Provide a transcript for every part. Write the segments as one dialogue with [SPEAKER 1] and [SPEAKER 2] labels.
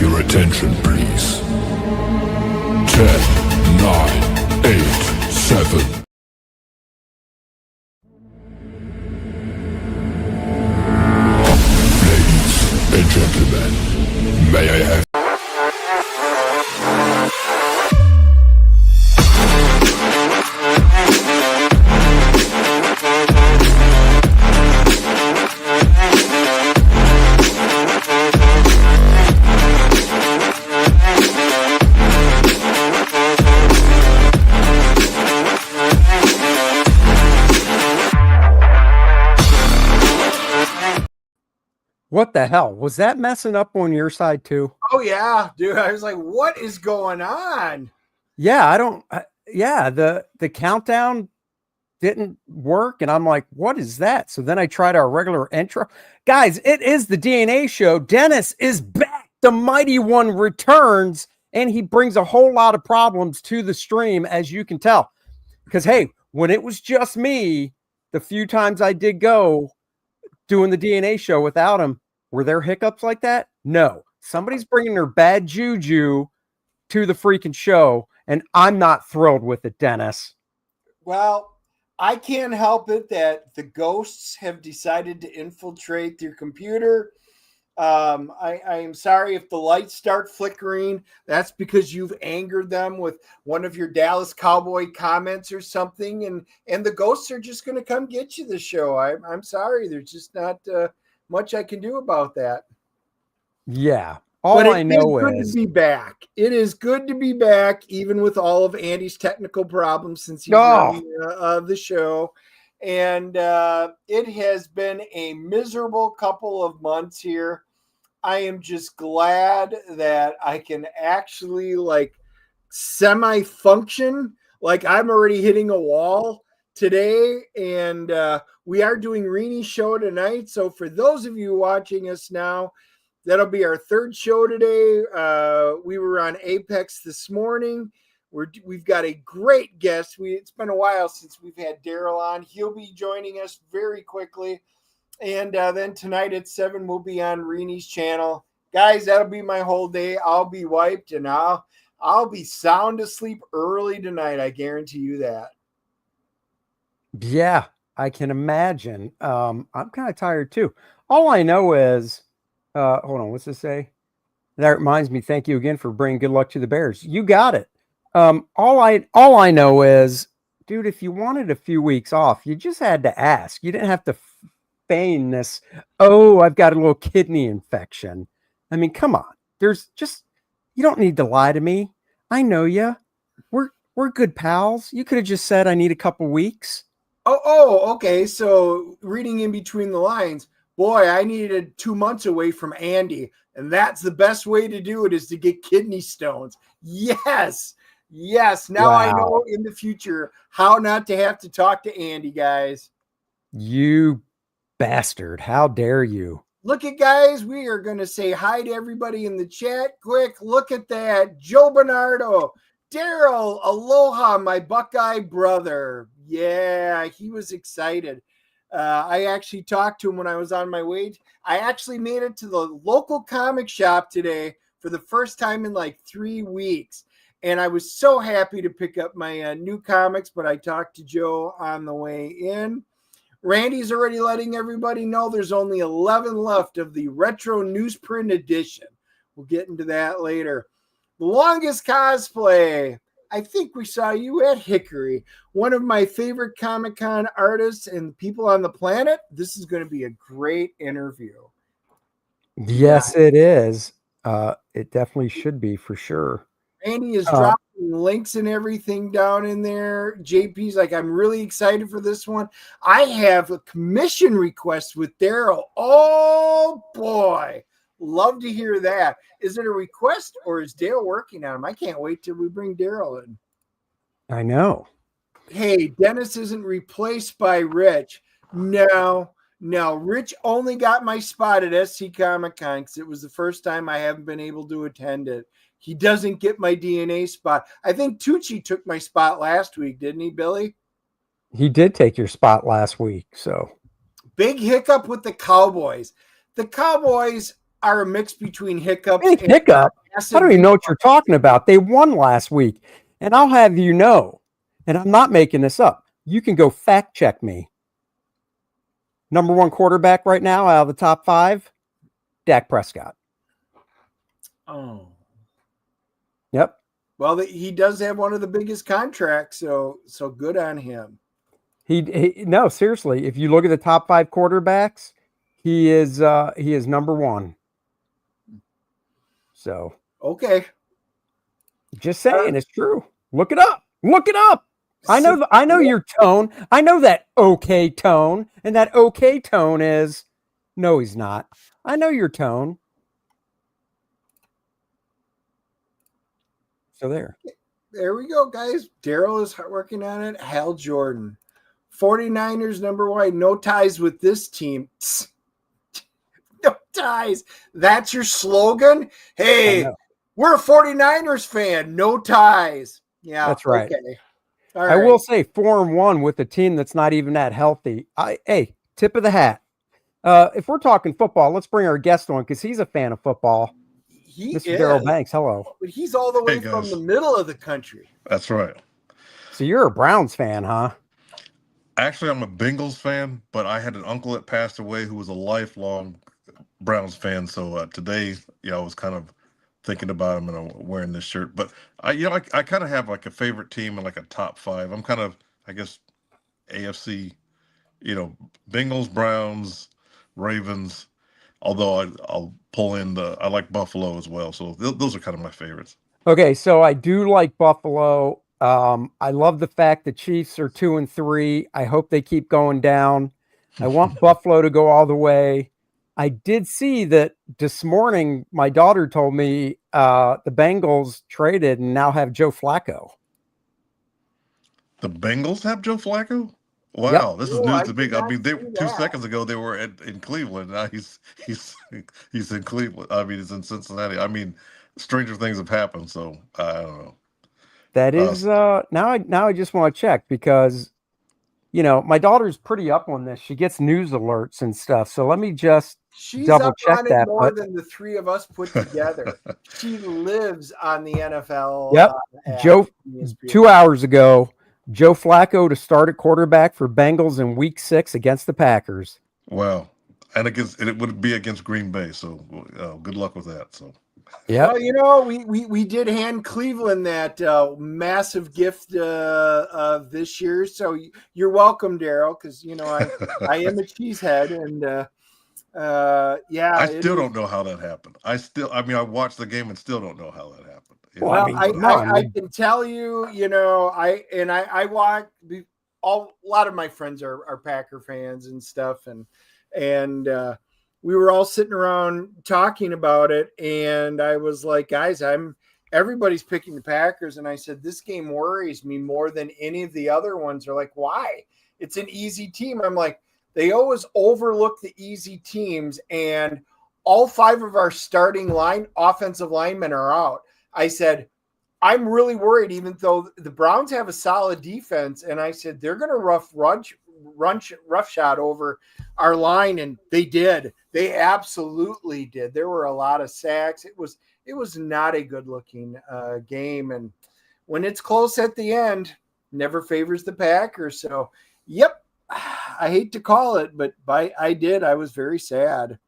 [SPEAKER 1] your attention, please. 10, 9, 8, 7. Ladies and gentlemen, may I have...
[SPEAKER 2] What the hell? Was that messing up on your side too?
[SPEAKER 3] Oh yeah, dude. I was like, what is going on?
[SPEAKER 2] Yeah, the countdown didn't work and I'm like, what is that? So then I tried our regular intro. Guys, it is the DNA show. Dennis is back. The mighty one returns and he brings a whole lot of problems to the stream, as you can tell. Because hey, when it was just me, the few times I did go doing the DNA show without him, were there hiccups like that? No. Somebody's bringing their bad juju to the freaking show, and I'm not thrilled with it, Dennis.
[SPEAKER 3] Well, I can't help it that the ghosts have decided to infiltrate your computer. I am sorry if the lights start flickering. That's because you've angered them with one of your Dallas Cowboy comments or something, and the ghosts are just going to come get you this show. I'm sorry. There's just not much I can do about that.
[SPEAKER 2] Yeah. All I know is
[SPEAKER 3] good to be back. It is good to be back, even with all of Andy's technical problems since he's running the show. And it has been a miserable couple of months here. I am just glad that I can actually semi-function. Like I'm already hitting a wall today. And we are doing Reenie's show tonight. So for those of you watching us now, that'll be our third show today. We were on Apex this morning. We've got a great guest. It's been a while since we've had Darryl on. He'll be joining us very quickly. And then tonight at 7, we'll be on Reenie's channel. Guys, that'll be my whole day. I'll be wiped and I'll be sound asleep early tonight. I guarantee you that.
[SPEAKER 2] Yeah, I can imagine. I'm kind of tired too. All I know is, hold on, what's this say? That reminds me, thank you again for bringing good luck to the Bears. You got it. All I know is, dude, if you wanted a few weeks off, you just had to ask. You didn't have to feign this. Oh, I've got a little kidney infection. I mean, come on. You don't need to lie to me. I know you. We're good pals. You could have just said I need a couple weeks.
[SPEAKER 3] Oh, okay. So reading in between the lines, boy, I needed 2 months away from Andy, and that's the best way to do it is to get kidney stones. Yes. Now wow. I know in the future how not to have to talk to Andy, guys.
[SPEAKER 2] You bastard. How dare you?
[SPEAKER 3] Look at guys. We are going to say hi to everybody in the chat. Quick, look at that. Joe Bernardo, Darryl, aloha, my Buckeye brother. Yeah, he was excited. I actually talked to him when I was on my way. I actually made it to the local comic shop today for the first time in like 3 weeks. And I was so happy to pick up my new comics, but I talked to Joe on the way in. Randy's already letting everybody know there's only 11 left of the retro newsprint edition. We'll get into that later. The longest cosplay. I think we saw you at Hickory, one of my favorite Comic-Con artists and people on the planet. This is going to be a great interview.
[SPEAKER 2] Yes, it is. It definitely should be for sure.
[SPEAKER 3] Randy is dropping links and everything down in there. JP's like, I'm really excited for this one. I have a commission request with Darryl. Oh, boy. Love to hear that. Is it a request or is Dale working on them? I can't wait till we bring Darryl in.
[SPEAKER 2] I know.
[SPEAKER 3] Hey, Dennis isn't replaced by Rich. No. Rich only got my spot at SC Comic-Con because it was the first time I haven't been able to attend it. He doesn't get my DNA spot. I think Tucci took my spot last week, didn't he, Billy?
[SPEAKER 2] He did take your spot last week. So
[SPEAKER 3] big hiccup with the Cowboys. The Cowboys are a mix between hiccups
[SPEAKER 2] Big
[SPEAKER 3] and
[SPEAKER 2] hiccup.
[SPEAKER 3] massive
[SPEAKER 2] I don't even know what you're talking about. They won last week, and I'll have you know, and I'm not making this up. You can go fact check me. Number one quarterback right now out of the top 5, Dak Prescott.
[SPEAKER 3] Oh,
[SPEAKER 2] Yep.
[SPEAKER 3] well, he does have one of the biggest contracts, so good on him.
[SPEAKER 2] He no, seriously. If you look at the top 5 quarterbacks, he is number 1. So
[SPEAKER 3] Okay,
[SPEAKER 2] just saying, it's true. Look it up. Look it up. I know your tone. I know that okay tone, and that okay tone is no, he's not. I know your tone. So
[SPEAKER 3] there we go, guys. Darryl is working on it. Hal Jordan, 49ers number 1. No ties with this team. No ties. That's your slogan? Hey, we're a 49ers fan. No ties. Yeah,
[SPEAKER 2] that's right.
[SPEAKER 3] Okay.
[SPEAKER 2] All right. I will say 4-1 with a team that's not even that healthy. Hey, tip of the hat. If we're talking football, let's bring our guest on because he's a fan of football. Mr. Darryl Banks, hello.
[SPEAKER 3] But he's all the way from the middle of the country.
[SPEAKER 4] That's right.
[SPEAKER 2] So you're a Browns fan, huh?
[SPEAKER 4] Actually, I'm a Bengals fan, but I had an uncle that passed away who was a lifelong Browns fan. So today, I was kind of thinking about him and I'm wearing this shirt. But I kind of have like a favorite team and like a top 5. I'm kind of, I guess, AFC, Bengals, Browns, Ravens. Although I'll pull in I like Buffalo as well. So those are kind of my favorites.
[SPEAKER 2] Okay, so I do like Buffalo. I love the fact the Chiefs are 2-3. I hope they keep going down. I want Buffalo to go all the way. I did see that this morning. My daughter told me the Bengals traded and now have Joe Flacco.
[SPEAKER 4] The Bengals have Joe Flacco? Wow, yep. This is news to me. I mean, 2 seconds ago they were in Cleveland. Now he's in Cleveland. I mean, he's in Cincinnati. I mean, stranger things have happened. So I don't know.
[SPEAKER 2] That is now I just want to check because my daughter's pretty up on this. She gets news alerts and stuff. So let me just double check that.
[SPEAKER 3] More than the 3 of us put together. She lives on the NFL.
[SPEAKER 2] Yep. Joe, 2 hours ago, Joe Flacco to start at quarterback for Bengals in Week 6 against the Packers.
[SPEAKER 4] Wow, and it would be against Green Bay. So good luck with that. So.
[SPEAKER 2] Yeah.
[SPEAKER 3] Well, we did hand Cleveland that massive gift this year. So you're welcome, Darryl, because I am a cheesehead, and
[SPEAKER 4] I still don't know how that happened. I watched the game and still don't know how that happened.
[SPEAKER 3] Well, I can tell you, I watch a lot of my friends are Packer fans and stuff, and we were all sitting around talking about it, and I was like, guys, everybody's picking the Packers, and I said, this game worries me more than any of the other ones. They're like, why? It's an easy team. I'm like, they always overlook the easy teams, and all 5 of our starting offensive linemen are out. I said, I'm really worried, even though the Browns have a solid defense, and I said, they're going to roughshod over our line, and they did. They absolutely did. There were a lot of sacks. It was not a good looking game, and when it's close at the end, never favors the Packers. So, yep, I hate to call it, but I did. I was very sad.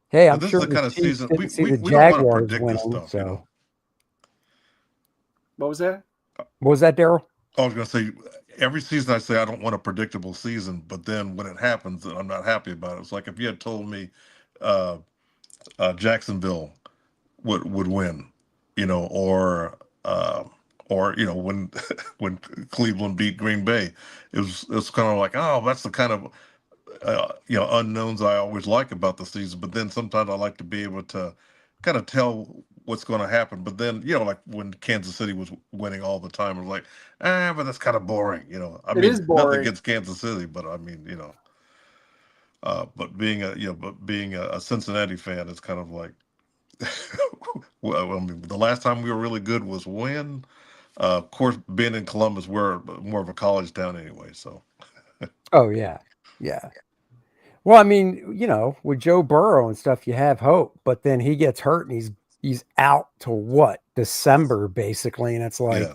[SPEAKER 2] Hey, I'm
[SPEAKER 4] this
[SPEAKER 2] sure
[SPEAKER 4] is the kind of season we
[SPEAKER 2] don't
[SPEAKER 4] want to predict this stuff.
[SPEAKER 2] So.
[SPEAKER 3] What was that?
[SPEAKER 2] What was that, Darryl?
[SPEAKER 4] I was going to say, every season I say I don't want a predictable season, but then when it happens, I'm not happy about it. It's like if you had told me Jacksonville would win, or when when Cleveland beat Green Bay, it's kind of like, oh, that's the kind of unknowns I always like about the season. But then sometimes I like to be able to kind of tell what's going to happen. But then, like when Kansas City was winning all the time, it was like, but that's kind of boring. It
[SPEAKER 3] is boring.
[SPEAKER 4] Nothing against Kansas City, but I mean, but being a Cincinnati fan, it's kind of like, well, I mean, the last time we were really good was when, of course, being in Columbus, we're more of a college town anyway. So.
[SPEAKER 2] Oh yeah. Yeah. Well, I mean, with Joe Burrow and stuff, you have hope, but then he gets hurt and he's out to what? December basically, and it's like,
[SPEAKER 4] Yeah.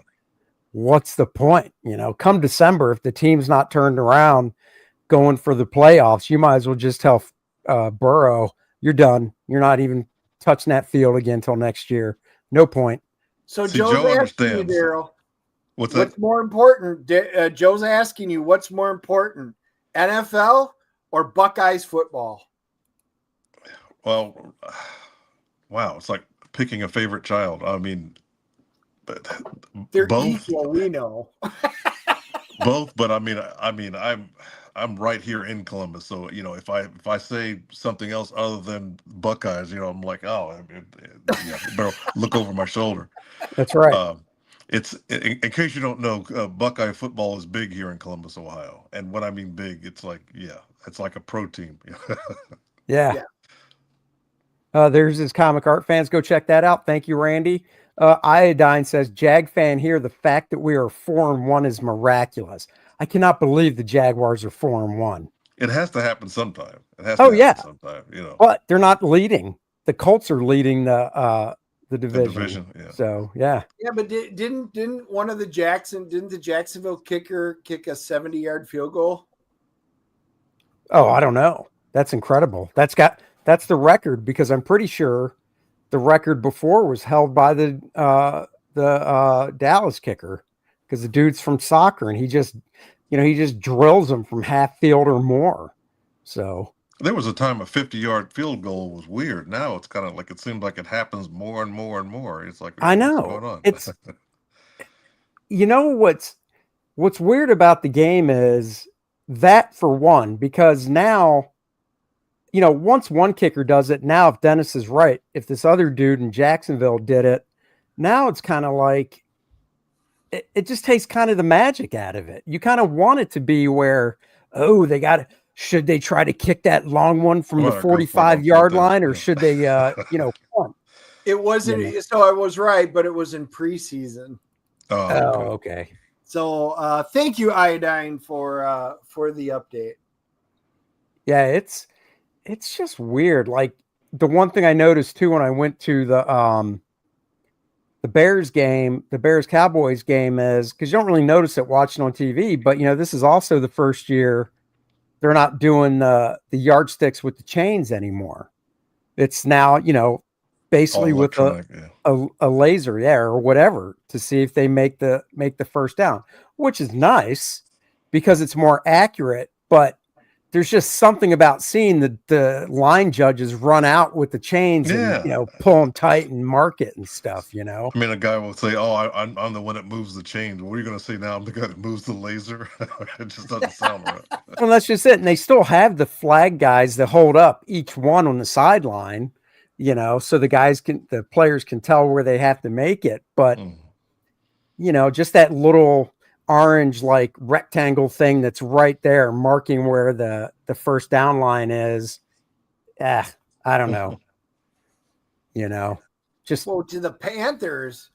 [SPEAKER 2] what's the point? Come December, if the team's not turned around going for the playoffs, you might as well just tell Burrow, you're done. You're not even touching that field again until next year. No point.
[SPEAKER 3] So
[SPEAKER 4] See,
[SPEAKER 3] Joe's
[SPEAKER 4] Joe
[SPEAKER 3] asking you,
[SPEAKER 4] understands.
[SPEAKER 3] Darryl,
[SPEAKER 4] What's that?
[SPEAKER 3] what's more important? Joe's asking you, what's more important, NFL or Buckeyes football?
[SPEAKER 4] Well, wow, it's like picking a favorite child. I mean, but
[SPEAKER 3] They're
[SPEAKER 4] both,
[SPEAKER 3] equal, we know.
[SPEAKER 4] both. But I mean, I'm right here in Columbus, so if I say something else other than Buckeyes, I'm like, oh, yeah, better look over my shoulder.
[SPEAKER 2] That's right.
[SPEAKER 4] It's in case you don't know, Buckeye football is big here in Columbus, Ohio, and when I mean big, it's like it's like a pro team.
[SPEAKER 2] Yeah.
[SPEAKER 3] Yeah.
[SPEAKER 2] There's his comic art fans. Go check that out. Thank you, Randy. Iodine says, Jag fan here. The fact that we are 4-1 is miraculous. I cannot believe the Jaguars are 4-1.
[SPEAKER 4] It has to happen sometime. It has
[SPEAKER 2] Oh,
[SPEAKER 4] to
[SPEAKER 2] yeah.
[SPEAKER 4] happen sometime.
[SPEAKER 2] But they're not leading. The Colts are leading the division.
[SPEAKER 4] The division, yeah.
[SPEAKER 2] So yeah.
[SPEAKER 3] Yeah, but didn't the Jacksonville kicker kick a 70-yard field goal?
[SPEAKER 2] Oh, I don't know. That's incredible. That's the record, because I'm pretty sure the record before was held by the Dallas kicker, because the dude's from soccer and he just drills them from half field or more. So
[SPEAKER 4] there was a time a 50-yard field goal was weird. Now it's kind of like it seems like it happens more and more and more. It's like,
[SPEAKER 2] I know.
[SPEAKER 4] what's going on?
[SPEAKER 2] It's what's weird about the game is that, for one, because now, once one kicker does it, now if Dennis is right, if this other dude in Jacksonville did it, now it's kind of like it just takes kind of the magic out of it. You kind of want it to be where, oh, should they try to kick that long one from the 45-yard line, or should they, punt?
[SPEAKER 3] It wasn't. So I was right, but it was in preseason.
[SPEAKER 2] Oh, okay.
[SPEAKER 3] So thank you, Iodine, for the update.
[SPEAKER 2] Yeah, it's just weird. Like, the one thing I noticed too when I went to the Bears game, the Bears Cowboys game, is because you don't really notice it watching on TV, but this is also the first year they're not doing the yardsticks with the chains anymore. It's now, basically with a laser, or whatever, to see if they make the first down, which is nice because it's more accurate. But there's just something about seeing the line judges run out with the chains and pull them tight and mark it and stuff. I
[SPEAKER 4] mean, a guy will say, "Oh, I'm the one that moves the chains." What are you going to say now? I'm the guy that moves the laser. It just doesn't sound right.
[SPEAKER 2] Well, that's just it. And they still have the flag guys that hold up each one on the sideline, so the players can tell where they have to make it. But just that little orange like rectangle thing that's right there marking where the first down line is, I don't know. Just
[SPEAKER 3] to the Panthers.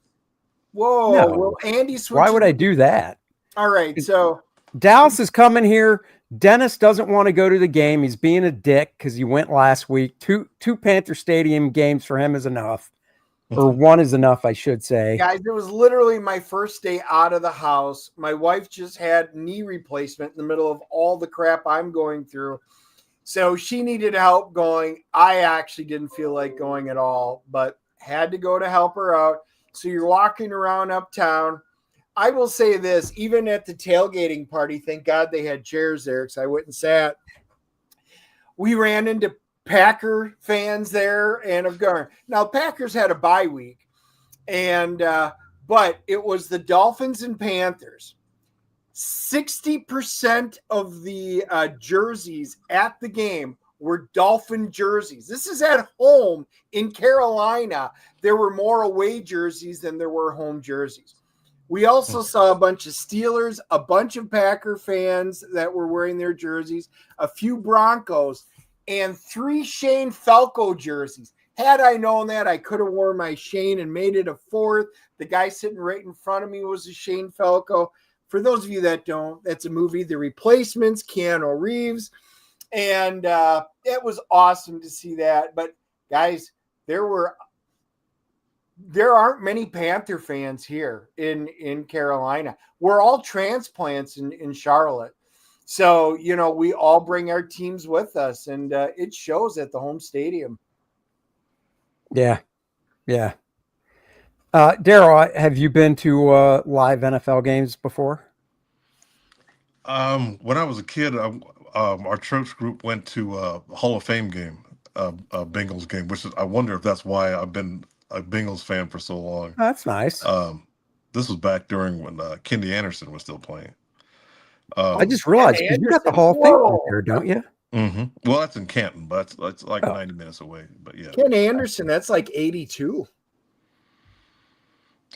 [SPEAKER 3] Whoa,
[SPEAKER 2] no.
[SPEAKER 3] Well, Andy switches.
[SPEAKER 2] Why would I do that?
[SPEAKER 3] All right, so
[SPEAKER 2] Dallas is coming here. Dennis doesn't want to go to the game. He's being a dick because he went last week. Two Panther Stadium games for him is enough. Or one is enough, I should say.
[SPEAKER 3] Guys, it was literally my first day out of the house. My wife just had knee replacement in the middle of all the crap I'm going through. So she needed help going. I actually didn't feel like going at all, but had to go to help her out. So you're walking around uptown. I will say this, even at the tailgating party, thank God they had chairs there because I went and sat. We ran into Packer fans there and of Garn. Now, Packers had a bye week, but it was the Dolphins and Panthers. 60% of the jerseys at the game were Dolphin jerseys. This is at home in Carolina. There were more away jerseys than there were home jerseys. We also saw a bunch of Steelers, a bunch of Packer fans that were wearing their jerseys, a few Broncos, and 3 Shane Falco jerseys. Had I known that, I could have worn my Shane and made it a 4th. The guy sitting right in front of me was a Shane Falco. For those of you that don't, that's a movie, The Replacements, Keanu Reeves. And it was awesome to see that. But guys, there aren't many Panther fans here in Carolina. We're all transplants in Charlotte. So, we all bring our teams with us, and it shows at the home stadium.
[SPEAKER 2] Yeah. Yeah. Darryl, have you been to live NFL games before?
[SPEAKER 4] When I was a kid, our church group went to a Hall of Fame game, a Bengals game, which is, I wonder if that's why I've been a Bengals fan for so long.
[SPEAKER 2] Oh, that's nice.
[SPEAKER 4] This was back during when Kenny Anderson was still playing.
[SPEAKER 2] I just realized you got the Hall of Fame right there, don't you?
[SPEAKER 4] Mm-hmm. Well, that's in Canton, but that's like 90 minutes away. But yeah,
[SPEAKER 3] Ken Anderson, that's like 82.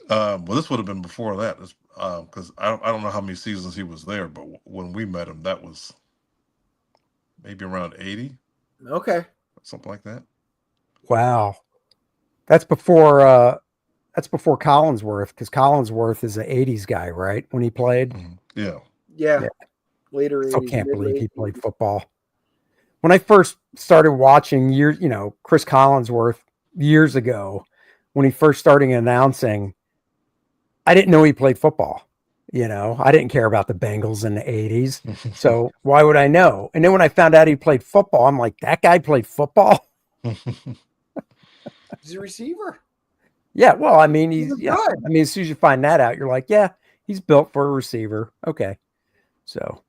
[SPEAKER 4] Well, this would have been before that, because I don't know how many seasons he was there, but when we met him, that was maybe around 80.
[SPEAKER 3] Okay,
[SPEAKER 4] something like that.
[SPEAKER 2] Wow, that's before Collinsworth, because Collinsworth is an '80s guy, right? When he played,
[SPEAKER 4] Yeah.
[SPEAKER 3] Later.
[SPEAKER 2] So can't believe he played football. When I first started watching Chris Collinsworth years ago, when he first started announcing, I didn't know he played football. I didn't care about the Bengals in the 80s. So why would I know? And then when I found out he played football, I'm like, that guy played football?
[SPEAKER 3] He's a receiver.
[SPEAKER 2] Yeah. Well, I mean, as soon as you find that out, you're like, yeah, he's built for a receiver. Okay. So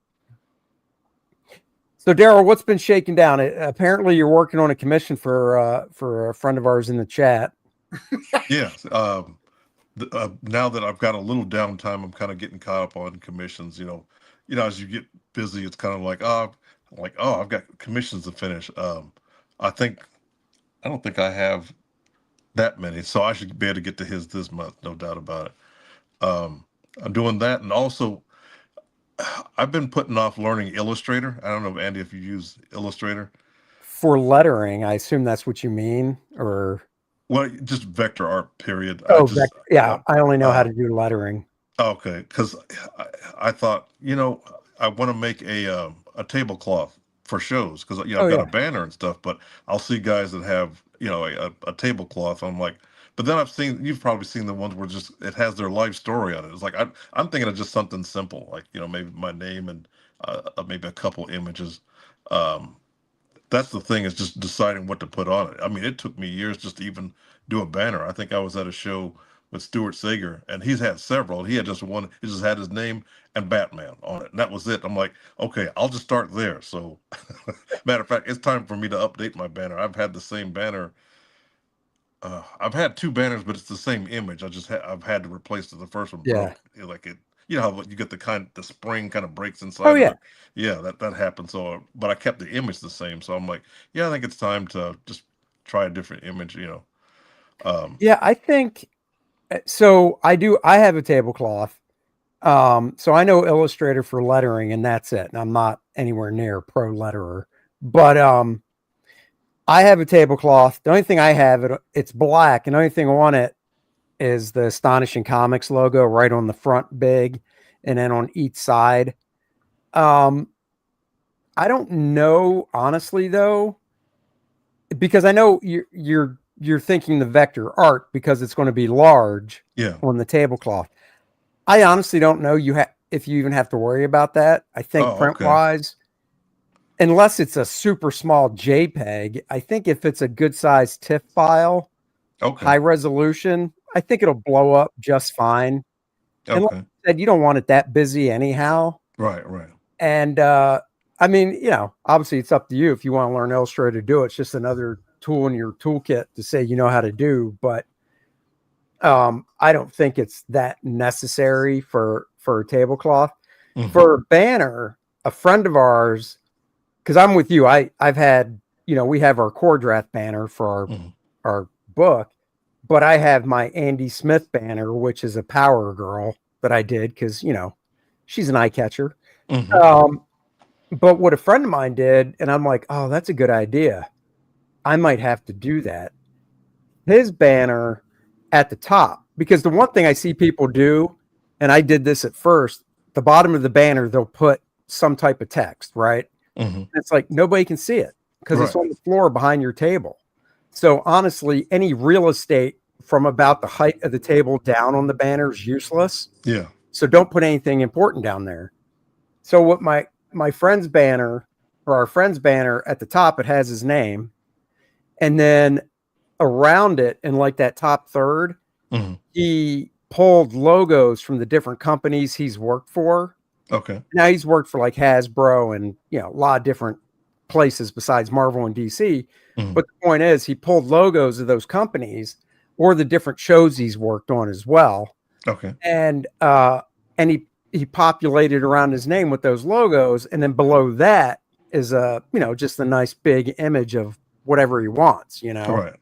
[SPEAKER 2] Darryl, what's been shaking down? Apparently you're working on a commission for a friend of ours in the chat.
[SPEAKER 4] Yeah. Now that I've got a little downtime, I'm kind of getting caught up on commissions. As you get busy, it's kind of like, I've got commissions to finish. I don't think I have that many, so I should be able to get to his this month, no doubt about it. I'm doing that, and also I've been putting off learning Illustrator. I don't know, Andy, if you use Illustrator
[SPEAKER 2] for lettering. I assume that's what you mean, or.
[SPEAKER 4] Well, just vector art, period.
[SPEAKER 2] Oh, I only know how to do lettering.
[SPEAKER 4] Okay, because I thought, I want to make a tablecloth for shows, because I've got a banner and stuff, but I'll see guys that have a tablecloth. I'm like, but then you've probably seen the ones where just it has their life story on it. It's like I'm thinking of just something simple, like maybe my name and maybe a couple images. That's the thing, is just deciding what to put on it. I mean, it took me years just to even do a banner. I think I was at a show with Stuart Sager, and he's had several. He had just one. He just had his name and Batman on it, and that was it. I'm like, okay, I'll just start there. So, matter of fact, it's time for me to update my banner. I've had the same banner. I've had two banners, but it's the same image. I've had to replace the first one.
[SPEAKER 2] Yeah.
[SPEAKER 4] Broke. Like it. How you get the spring kind of breaks inside.
[SPEAKER 2] Oh, yeah.
[SPEAKER 4] Yeah, that happened. So, but I kept the image the same. So I'm like, yeah, I think it's time to just try a different image,
[SPEAKER 2] Yeah, I think so. I have a tablecloth. So I know Illustrator for lettering, and that's it. And I'm not anywhere near pro letterer, but I have a tablecloth. The only thing I have, it's black, and the only thing on it is the Astonishing Comics logo right on the front big, and then on each side. I don't know, honestly, though, because I know you're thinking the vector art because it's going to be large on the tablecloth. I honestly don't know if you even have to worry about that. I think print-wise, unless it's a super small JPEG, I think if it's a good-sized TIFF file, high resolution, I think it'll blow up just fine.
[SPEAKER 4] Okay.
[SPEAKER 2] And like I said, you don't want it that busy anyhow.
[SPEAKER 4] Right.
[SPEAKER 2] And I mean, obviously it's up to you if you want to learn Illustrator to do it. It's just another tool in your toolkit to say you know how to do. But I don't think it's that necessary for a tablecloth. Mm-hmm. For a banner, a friend of ours, because I'm with you, I've had, we have our Kor-Drath banner for our book. But I have my Andy Smith banner, which is a Power Girl that I did because, she's an eye catcher. Mm-hmm. But what a friend of mine did, and I'm like, oh, that's a good idea. I might have to do that. His banner at the top, because the one thing I see people do, and I did this at first, the bottom of the banner, they'll put some type of text, right?
[SPEAKER 4] Mhm.
[SPEAKER 2] It's like nobody can see it because it's
[SPEAKER 4] Right.
[SPEAKER 2] on the floor behind your table. So honestly, any real estate from about the height of the table down on the banner is useless.
[SPEAKER 4] Yeah.
[SPEAKER 2] So don't put anything important down there. So what my friend's banner or our friend's banner at the top, it has his name. And then around it in like that top third,
[SPEAKER 4] Mhm.
[SPEAKER 2] he pulled logos from the different companies he's worked for.
[SPEAKER 4] Okay.
[SPEAKER 2] Now he's worked for like Hasbro and a lot of different places besides Marvel and DC.
[SPEAKER 4] Mhm.
[SPEAKER 2] But the point is he pulled logos of those companies or the different shows he's worked on as well.
[SPEAKER 4] Okay.
[SPEAKER 2] And he populated around his name with those logos, and then below that is just a nice big image of whatever he wants,
[SPEAKER 4] Right.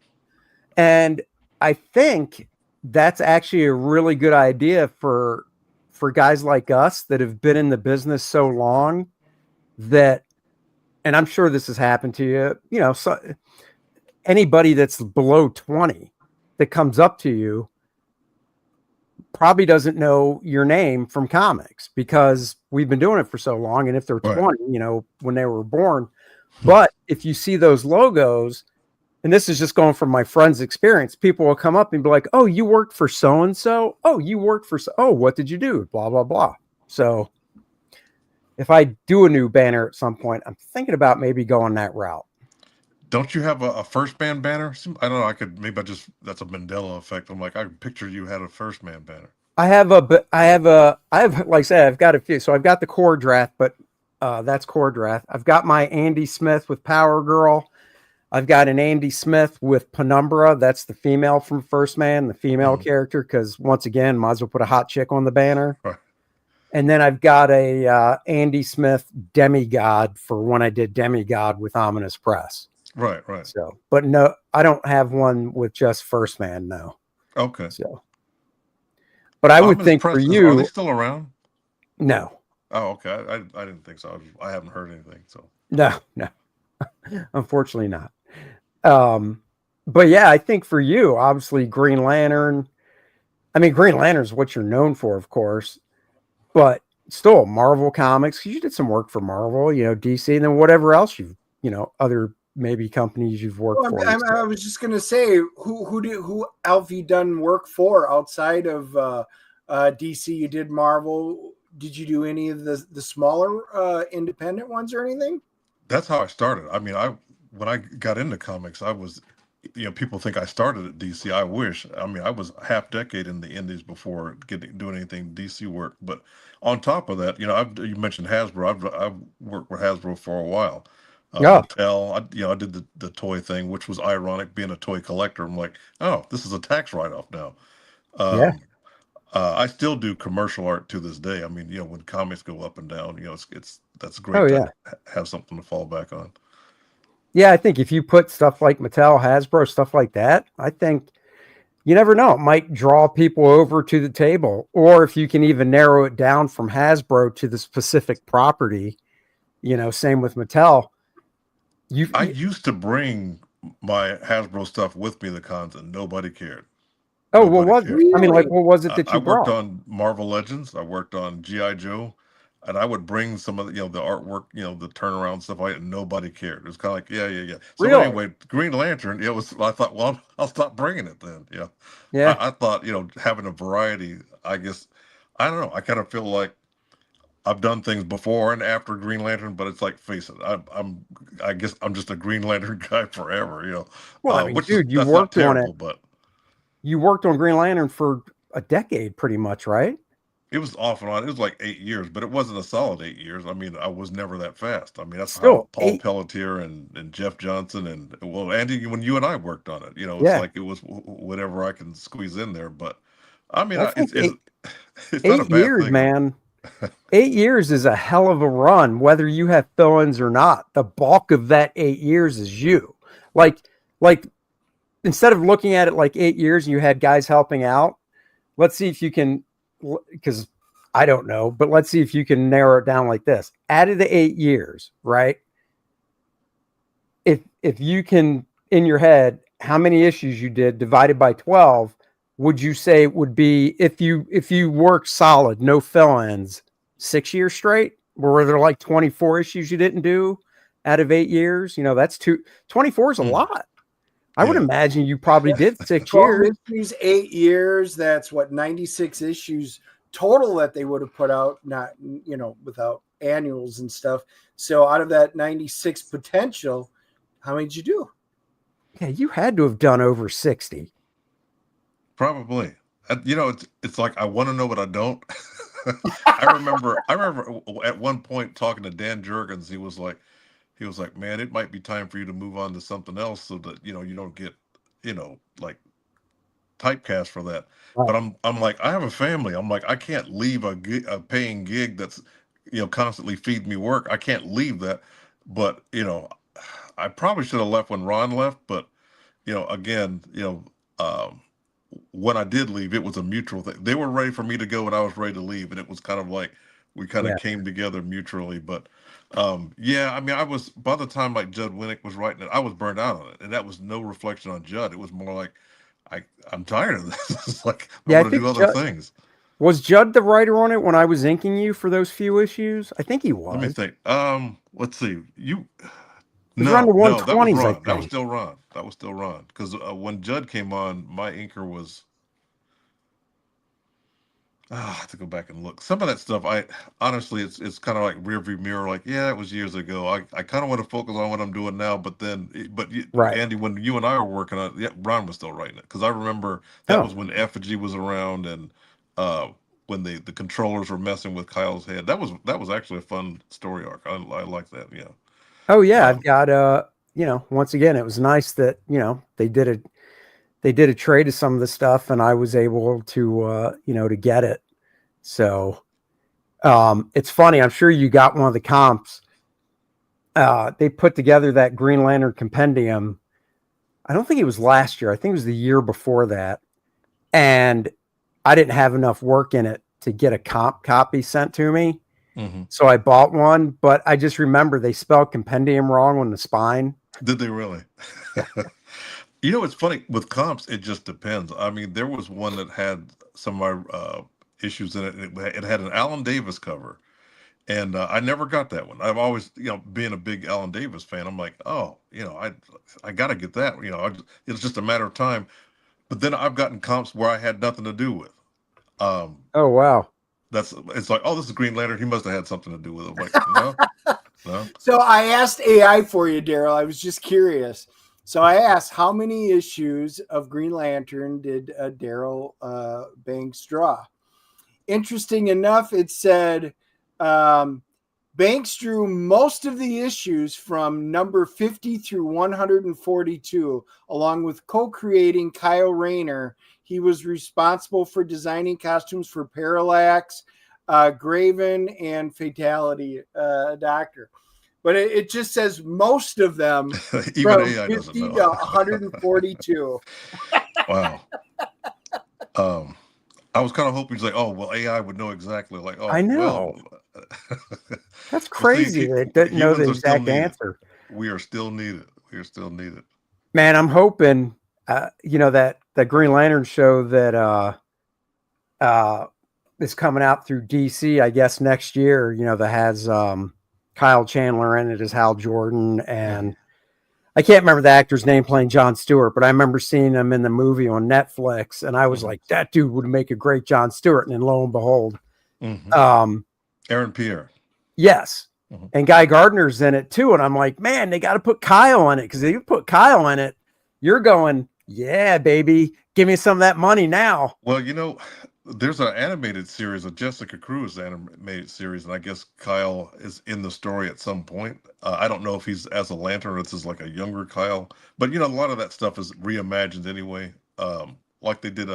[SPEAKER 2] And I think that's actually a really good idea for guys like us that have been in the business so long that, and I'm sure this has happened to you, so anybody that's below 20 that comes up to you probably doesn't know your name from comics because we've been doing it for so long. And if they're
[SPEAKER 4] Right.
[SPEAKER 2] 20, when they were born, but if you see those logos, and this is just going from my friend's experience, people will come up and be like, "Oh, you worked for so-and-so. Oh, you worked for, oh, what did you do? Blah, blah, blah." So if I do a new banner at some point, I'm thinking about maybe going that route.
[SPEAKER 4] Don't you have a first man banner? I don't know. That's a Mandela effect. I'm like, I picture you had a first man banner.
[SPEAKER 2] I have, like I said, I've got a few. So I've got the Kor-Drath, but that's Kor-Drath. I've got my Andy Smith with Power Girl. I've got an Andy Smith with Penumbra. That's the female from First Man, the female character, because once again, might as well put a hot chick on the banner.
[SPEAKER 4] Right.
[SPEAKER 2] And then I've got a Andy Smith Demigod for when I did Demigod with Ominous Press.
[SPEAKER 4] Right. Right.
[SPEAKER 2] So, but no, I don't have one with just First Man. No.
[SPEAKER 4] Okay.
[SPEAKER 2] So, but I would
[SPEAKER 4] Ominous
[SPEAKER 2] think
[SPEAKER 4] Press
[SPEAKER 2] for
[SPEAKER 4] are
[SPEAKER 2] you,
[SPEAKER 4] they still around?
[SPEAKER 2] no,
[SPEAKER 4] Oh, okay. I didn't think so. I haven't heard anything. So
[SPEAKER 2] no, unfortunately not. But yeah, I think for you, obviously Green Lantern. I mean, Green Lantern is what you're known for, of course, but still Marvel Comics. You did some work for Marvel, DC, and then whatever else other maybe companies you've worked for.
[SPEAKER 3] I was just gonna say, who have you done work for outside of DC? You did Marvel. Did you do any of the smaller independent ones or anything?
[SPEAKER 4] that's how I started. I mean, when I got into comics, I was, people think I started at DC. I wish. I mean, I was a half decade in the Indies before doing anything DC work. But on top of that, you mentioned Hasbro. I've worked with Hasbro for a while.
[SPEAKER 2] Yeah.
[SPEAKER 4] Mattel, I did the toy thing, which was ironic being a toy collector. I'm like, oh, this is a tax write-off now.
[SPEAKER 2] Yeah.
[SPEAKER 4] I still do commercial art to this day. I mean, when comics go up and down, that's great
[SPEAKER 2] Oh,
[SPEAKER 4] to have something to fall back on.
[SPEAKER 2] Yeah, I think if you put stuff like Mattel, Hasbro, stuff like that, I think you never know. It might draw people over to the table. Or if you can even narrow it down from Hasbro to the specific property, same with Mattel.
[SPEAKER 4] I used to bring my Hasbro stuff with me to the cons and nobody cared.
[SPEAKER 2] Oh, what was it? I mean, like, what was it that you
[SPEAKER 4] worked
[SPEAKER 2] brought?
[SPEAKER 4] on Marvel Legends. I worked on G.I. Joe. And I would bring some of the, the artwork, the turnaround stuff, and nobody cared. It was kind of like, yeah. So
[SPEAKER 2] Really?
[SPEAKER 4] anyway, Green Lantern, I thought, well, I'll stop bringing it then.
[SPEAKER 2] Yeah.
[SPEAKER 4] I thought, having a variety, I guess, I don't know. I kind of feel like I've done things before and after Green Lantern, but it's like, face it, I guess I'm just a Green Lantern guy forever,
[SPEAKER 2] Well, I mean,
[SPEAKER 4] which
[SPEAKER 2] dude, you
[SPEAKER 4] that's
[SPEAKER 2] worked
[SPEAKER 4] not
[SPEAKER 2] on
[SPEAKER 4] terrible,
[SPEAKER 2] it.
[SPEAKER 4] but
[SPEAKER 2] You worked on Green Lantern for a decade, pretty much, right?
[SPEAKER 4] it was off and on. It was like 8 years, but it wasn't a solid 8 years. I mean, I was never that fast. I mean, that's
[SPEAKER 2] Still,
[SPEAKER 4] how Paul Pelletier and Jeff Johnson and, well, Andy, when you and I worked on it, it's
[SPEAKER 2] Yeah.
[SPEAKER 4] like it was whatever I can squeeze in there. But I mean,
[SPEAKER 2] I think
[SPEAKER 4] it's not a bad
[SPEAKER 2] years,
[SPEAKER 4] thing.
[SPEAKER 2] man. 8 years is a hell of a run, whether you have fill-ins or not. The bulk of that 8 years is you. Like instead of looking at it like 8 years and you had guys helping out, let's see if you can, because I don't know, but let's see if you can narrow it down like this. Out of the 8 years, right? If you can, in your head, how many issues you did divided by 12, would you say it would be, if you work solid, no fill-ins, 6 years straight? Were there like 24 issues you didn't do out of 8 years? You know, that's 24 is a lot. I would imagine you probably did 6
[SPEAKER 3] 12
[SPEAKER 2] years.
[SPEAKER 3] issues, 8 years. That's what, 96 issues total that they would have put out, not, you know, without annuals and stuff. So out of that 96 potential, how many did you do?
[SPEAKER 2] Yeah, you had to have done over 60.
[SPEAKER 4] Probably. You know, it's like I want to know, but I don't. I remember at one point talking to Dan Jurgens. He was like, man, it might be time for you to move on to something else so that, you know, you don't get, you know, like typecast for that.
[SPEAKER 2] Right.
[SPEAKER 4] But I'm like, I have a family. I'm like, I can't leave a paying gig that's, you know, constantly feeding me work. I can't leave that. But, you know, I probably should have left when Ron left. But, you know, again, you know, when I did leave, it was a mutual thing. They were ready for me to go and I was ready to leave. And it was kind of like we kind of came together mutually. But yeah, I mean, I was, by the time like Judd Winnick was writing it, I was burned out on it. And that was no reflection on Judd. It was more like, I'm tired of this. It's like, I want to do other things.
[SPEAKER 2] Was Judd the writer on it when I was inking you for those few issues? I think he was.
[SPEAKER 4] Let me think. Let's see.
[SPEAKER 2] Around the 120s,
[SPEAKER 4] that was Ron.
[SPEAKER 2] I think.
[SPEAKER 4] That was still Ron. That was still Ron. Because when Judd came on, my inker was. I have to go back and look. Some of that stuff, I honestly, it's kind of like rearview mirror. Like, yeah, it was years ago. I kind of want to focus on what I'm doing now. But then,
[SPEAKER 2] Right.
[SPEAKER 4] Andy, when you and I were working on it, yeah, Ron was still writing it. Because I remember that was when Effigy was around and when the controllers were messing with Kyle's head. That was actually a fun story arc. I like that. Yeah.
[SPEAKER 2] Oh yeah, I've got you know, once again, it was nice that, you know, they did a trade of some of the stuff and I was able to you know, to get it. So it's funny, I'm sure you got one of the comps. They put together that Green Lantern compendium. I don't think it was last year. I think it was the year before that. And I didn't have enough work in it to get a comp copy sent to me.
[SPEAKER 4] Mm-hmm.
[SPEAKER 2] So I bought one, but I just remember they spelled compendium wrong on the spine.
[SPEAKER 4] Did they really? You know, it's funny with comps. It just depends. I mean, there was one that had some of my issues in it. It had an Alan Davis cover, and I never got that one. I've always, you know, being a big Alan Davis fan, I'm like, oh, you know, I got to get that. You know, it's just a matter of time. But then I've gotten comps where I had nothing to do with.
[SPEAKER 2] Oh wow.
[SPEAKER 4] It's like, oh, this is Green Lantern. He must have had something to do with it. I'm like, no.
[SPEAKER 3] So I asked AI for you, Darryl. I was just curious. So I asked, how many issues of Green Lantern did Darryl Banks draw? Interesting enough, it said Banks drew most of the issues from number 50 through 142, along with co-creating Kyle Rayner. He was responsible for designing costumes for Parallax, Graven, and Fatality Doctor. But it just says most of them
[SPEAKER 4] Even
[SPEAKER 3] from
[SPEAKER 4] AI
[SPEAKER 3] 50
[SPEAKER 4] doesn't
[SPEAKER 3] to
[SPEAKER 4] know.
[SPEAKER 3] 142.
[SPEAKER 4] Wow. I was kind of hoping he's like, oh, well, AI would know exactly. Like, oh,
[SPEAKER 2] I know.
[SPEAKER 4] Well,
[SPEAKER 2] That's crazy. They didn't know the exact answer.
[SPEAKER 4] We are still needed. We are still needed.
[SPEAKER 2] Man, I'm hoping, you know, that Green Lantern show that is coming out through DC, I guess next year, you know, that has Kyle Chandler in it as Hal Jordan, and I can't remember the actor's name playing Jon Stewart, but I remember seeing him in the movie on Netflix, and I was like, that dude would make a great Jon Stewart, and then lo and behold,
[SPEAKER 4] Aaron Pierre.
[SPEAKER 2] Yes. And Guy Gardner's in it too. And I'm like, man, they got to put Kyle in it. Because if you put Kyle in it, you're going, yeah, baby, give me some of that money now.
[SPEAKER 4] Well, you know, there's an animated series, a Jessica Cruz animated series, and I guess Kyle is in the story at some point. I don't know if he's as a Lantern or this is like a younger Kyle, but you know, a lot of that stuff is reimagined anyway. Like they did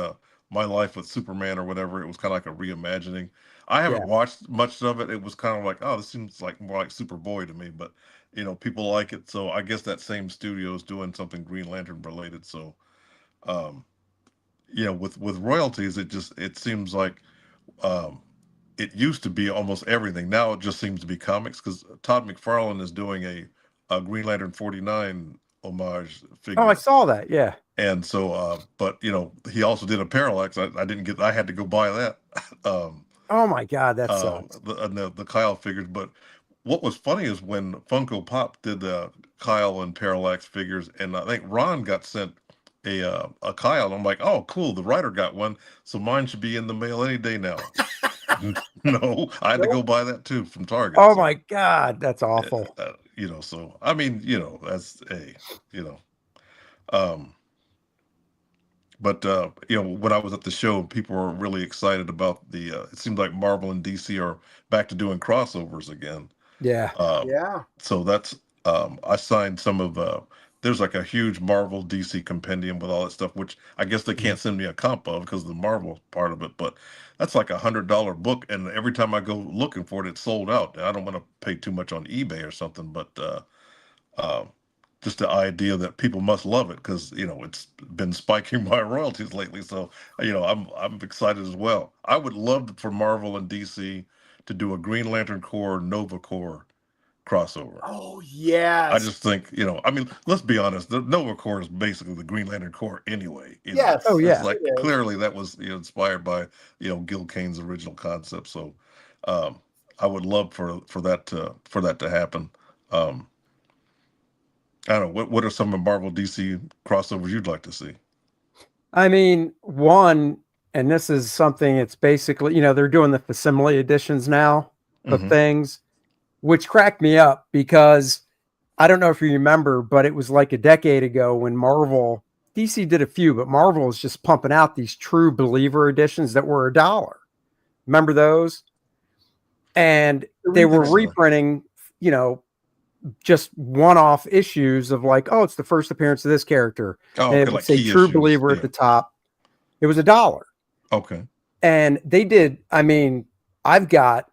[SPEAKER 4] My Life with Superman or whatever. It was kind of like a reimagining. I haven't watched much of it. It was kind of like, oh, this seems like more like Superboy to me, but you know, people like it. So I guess that same studio is doing something Green Lantern related. So, yeah, with royalties, it seems like it used to be almost everything. Now it just seems to be comics because Todd McFarlane is doing a Green Lantern 49 homage figure.
[SPEAKER 2] Oh, I saw that. Yeah.
[SPEAKER 4] And so, but you know, he also did a Parallax. I didn't get. I had to go buy that.
[SPEAKER 2] Oh my God, that sucks.
[SPEAKER 4] The Kyle figures. But what was funny is when Funko Pop did the Kyle and Parallax figures, and I think Ron got sent a Kyle. I'm like, oh, cool, the writer got one, so mine should be in the mail any day now. No, I had to go buy that too from Target.
[SPEAKER 2] Oh
[SPEAKER 4] so,
[SPEAKER 2] my God, that's awful.
[SPEAKER 4] So I mean, that's um, but when I was at the show, people were really excited about the. It seems like Marvel and DC are back to doing crossovers again.
[SPEAKER 2] Yeah.
[SPEAKER 3] Yeah.
[SPEAKER 4] So that's I signed some of there's like a huge Marvel DC compendium with all that stuff, which I guess they can't send me a comp of because of the Marvel part of it, but that's like $100 book, and every time I go looking for it, it's sold out. I don't want to pay too much on eBay or something, but just the idea that people must love it because it's been spiking my royalties lately. So I'm excited as well. I would love for Marvel and DC to do a Green Lantern Corps Nova Corps crossover.
[SPEAKER 3] Oh yes.
[SPEAKER 4] I just think, I mean, let's be honest, the Nova Corps is basically the Green Lantern Corps anyway.
[SPEAKER 3] Yes.
[SPEAKER 2] Oh, yeah.
[SPEAKER 4] It's like clearly that was inspired by Gil Kane's original concept. So I would love for that to happen. I don't know, what are some of Marvel DC crossovers you'd like to see?
[SPEAKER 2] I mean, one, and this is something, it's basically, they're doing the facsimile editions now of things, which cracked me up because I don't know if you remember, but it was like a decade ago when DC did a few, but Marvel was just pumping out these true believer editions that were $1. Remember those? And they were reprinting, just one-off issues of like, oh, it's the first appearance of this character.
[SPEAKER 4] Oh,
[SPEAKER 2] and it would say true believer at the top. It was $1.
[SPEAKER 4] Okay.
[SPEAKER 2] And they did, I mean, I've got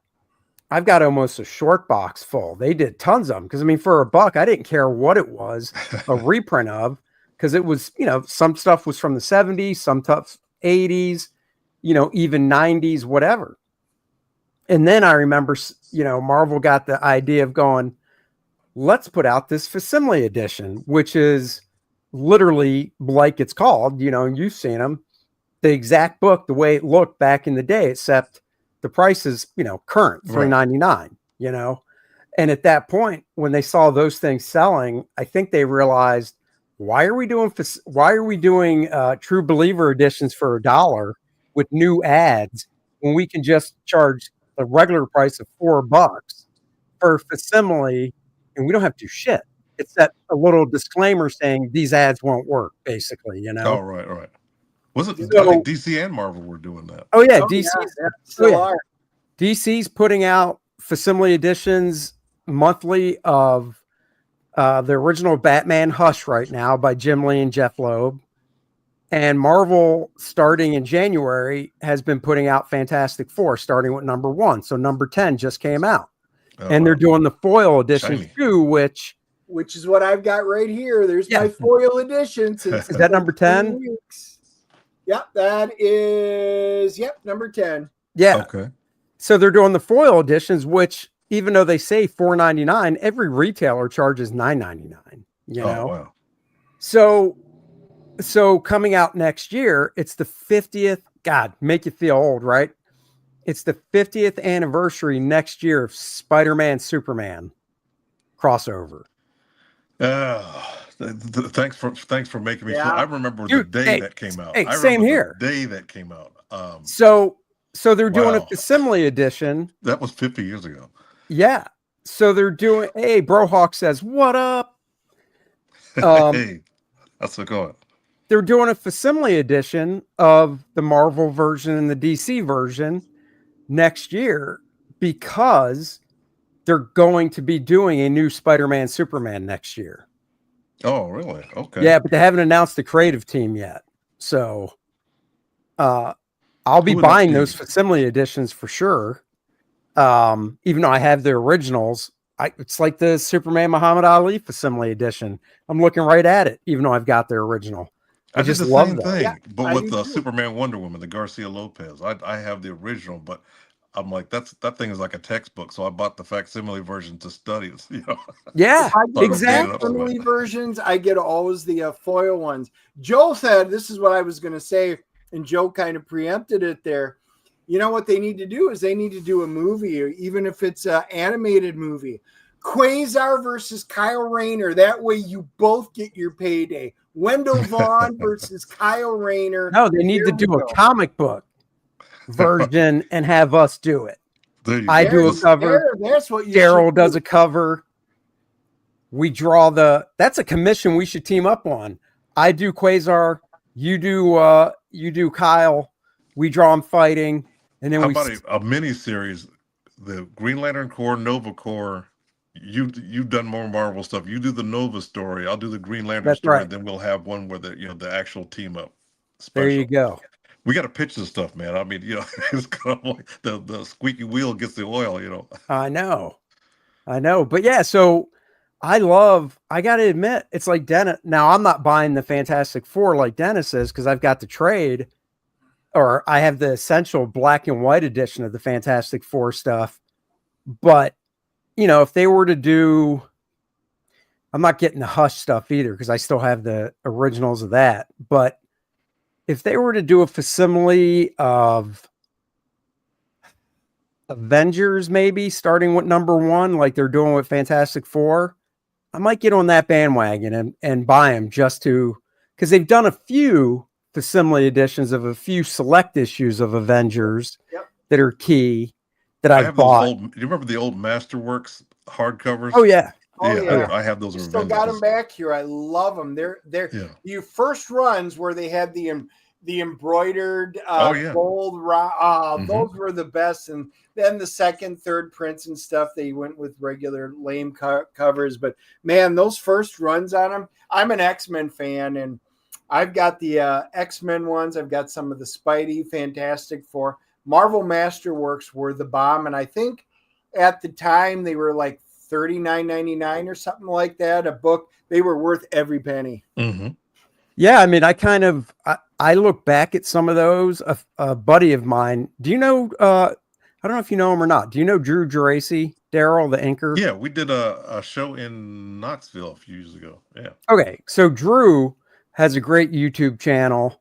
[SPEAKER 2] almost a short box full. They did tons of them because, I mean, for $1, I didn't care what it was a reprint of, because it was, some stuff was from the 70s, some stuff 80s, even 90s, whatever. And then I remember, Marvel got the idea of going, let's put out this facsimile edition, which is literally like it's called, and you've seen them, the exact book, the way it looked back in the day, except the price is, current $3.99, and at that point, when they saw those things selling, I think they realized, why are we doing true believer editions for $1 with new ads when we can just charge the regular price of $4 for facsimile, and we don't have to do shit. It's that a little disclaimer saying these ads won't work, basically,
[SPEAKER 4] Oh, right. Was it?
[SPEAKER 2] So,
[SPEAKER 4] I think DC and Marvel were doing that.
[SPEAKER 2] Oh yeah, DC's putting out facsimile editions monthly of the original Batman Hush right now by Jim Lee and Jeff Loeb. And Marvel, starting in January, has been putting out Fantastic Four, starting with number 1. So number 10 just came out. And they're doing the foil edition too, which
[SPEAKER 3] is what I've got right here. There's my foil edition.
[SPEAKER 2] Is that number 10?
[SPEAKER 3] Yep, that is number 10.
[SPEAKER 2] Yeah.
[SPEAKER 4] Okay.
[SPEAKER 2] So they're doing the foil editions, which, even though they say $4.99, every retailer charges $9.99.
[SPEAKER 4] Oh, wow.
[SPEAKER 2] So coming out next year, it's the 50th. God, make you feel old, right? It's the 50th anniversary next year of Spider-Man Superman crossover.
[SPEAKER 4] Thanks for making me feel. I remember the day that came out.
[SPEAKER 2] Hey, same here.
[SPEAKER 4] The day that came out.
[SPEAKER 2] So they're doing a facsimile edition.
[SPEAKER 4] That was 50 years ago.
[SPEAKER 2] Yeah. So they're doing. Hey, Brohawk says, "What up?"
[SPEAKER 4] Hey, that's a going.
[SPEAKER 2] They're doing a facsimile edition of the Marvel version and the DC version next year because they're going to be doing a new Spider-Man Superman next year.
[SPEAKER 4] Oh, really? Okay.
[SPEAKER 2] Yeah, but they haven't announced the creative team yet. So I'll be buying those facsimile editions for sure. Even though I have the originals, it's like the Superman Muhammad Ali facsimile edition. I'm looking right at it, even though I've got the original. I just love that.
[SPEAKER 4] Thing,
[SPEAKER 3] yeah,
[SPEAKER 4] but with Superman Wonder Woman, the Garcia Lopez, I have the original, but I'm like, that thing is like a textbook, so I bought the facsimile version to study it.
[SPEAKER 2] Yeah, exactly.
[SPEAKER 3] Facsimile versions, I get always the foil ones. Joe said, this is what I was going to say, and Joe kind of preempted it there. You know what they need to do is they need to do a movie, or even if it's an animated movie. Quasar versus Kyle Rayner. That way you both get your payday. Wendell Vaughn versus Kyle Rayner.
[SPEAKER 2] No, they need to do a comic book version and have us do it. I do a cover.
[SPEAKER 3] That's what you
[SPEAKER 2] Darryl does a cover. We draw that's a commission we should team up on. I do Quasar, you do Kyle, we draw them fighting, and then
[SPEAKER 4] how about a mini series, the Green Lantern Corps, Nova Corps. You've done more Marvel stuff. You do the Nova story. I'll do the Green Lantern story. Right. Then we'll have one where the actual team up. Special.
[SPEAKER 2] There you go.
[SPEAKER 4] We got to pitch this stuff, man. I mean, it's kind of like the squeaky wheel gets the oil.
[SPEAKER 2] I know, but yeah. So I got to admit, it's like Dennis. Now I'm not buying the Fantastic Four like Dennis is because I've got the trade, or I have the essential black and white edition of the Fantastic Four stuff. But if they were to do, I'm not getting the Hush stuff either because I still have the originals of that. But if they were to do a facsimile of Avengers, maybe starting with #1, like they're doing with Fantastic Four, I might get on that bandwagon and buy them because they've done a few facsimile editions of a few select issues of Avengers that are key. That I bought.
[SPEAKER 4] Do you remember the old Masterworks hardcovers?
[SPEAKER 2] Oh yeah.
[SPEAKER 4] I have those.
[SPEAKER 3] Still got them back here. I love them. They're your first runs where they had the embroidered gold. Those were the best. And then the second, third prints and stuff, they went with regular lame covers. But man, those first runs on them. I'm an X-Men fan, and I've got the X-Men ones. I've got some of the Spidey, Fantastic Four. Marvel Masterworks were the bomb, and I think at the time they were like $39.99 or something like that a book. They were worth every penny.
[SPEAKER 4] Mm-hmm.
[SPEAKER 2] Yeah, I mean, I look back at some of those. A buddy of mine, do you know? I don't know if you know him or not. Do you know Drew Geraci, Darryl, the anchor?
[SPEAKER 4] Yeah, we did a show in Knoxville a few years ago. Yeah.
[SPEAKER 2] Okay, so Drew has a great YouTube channel.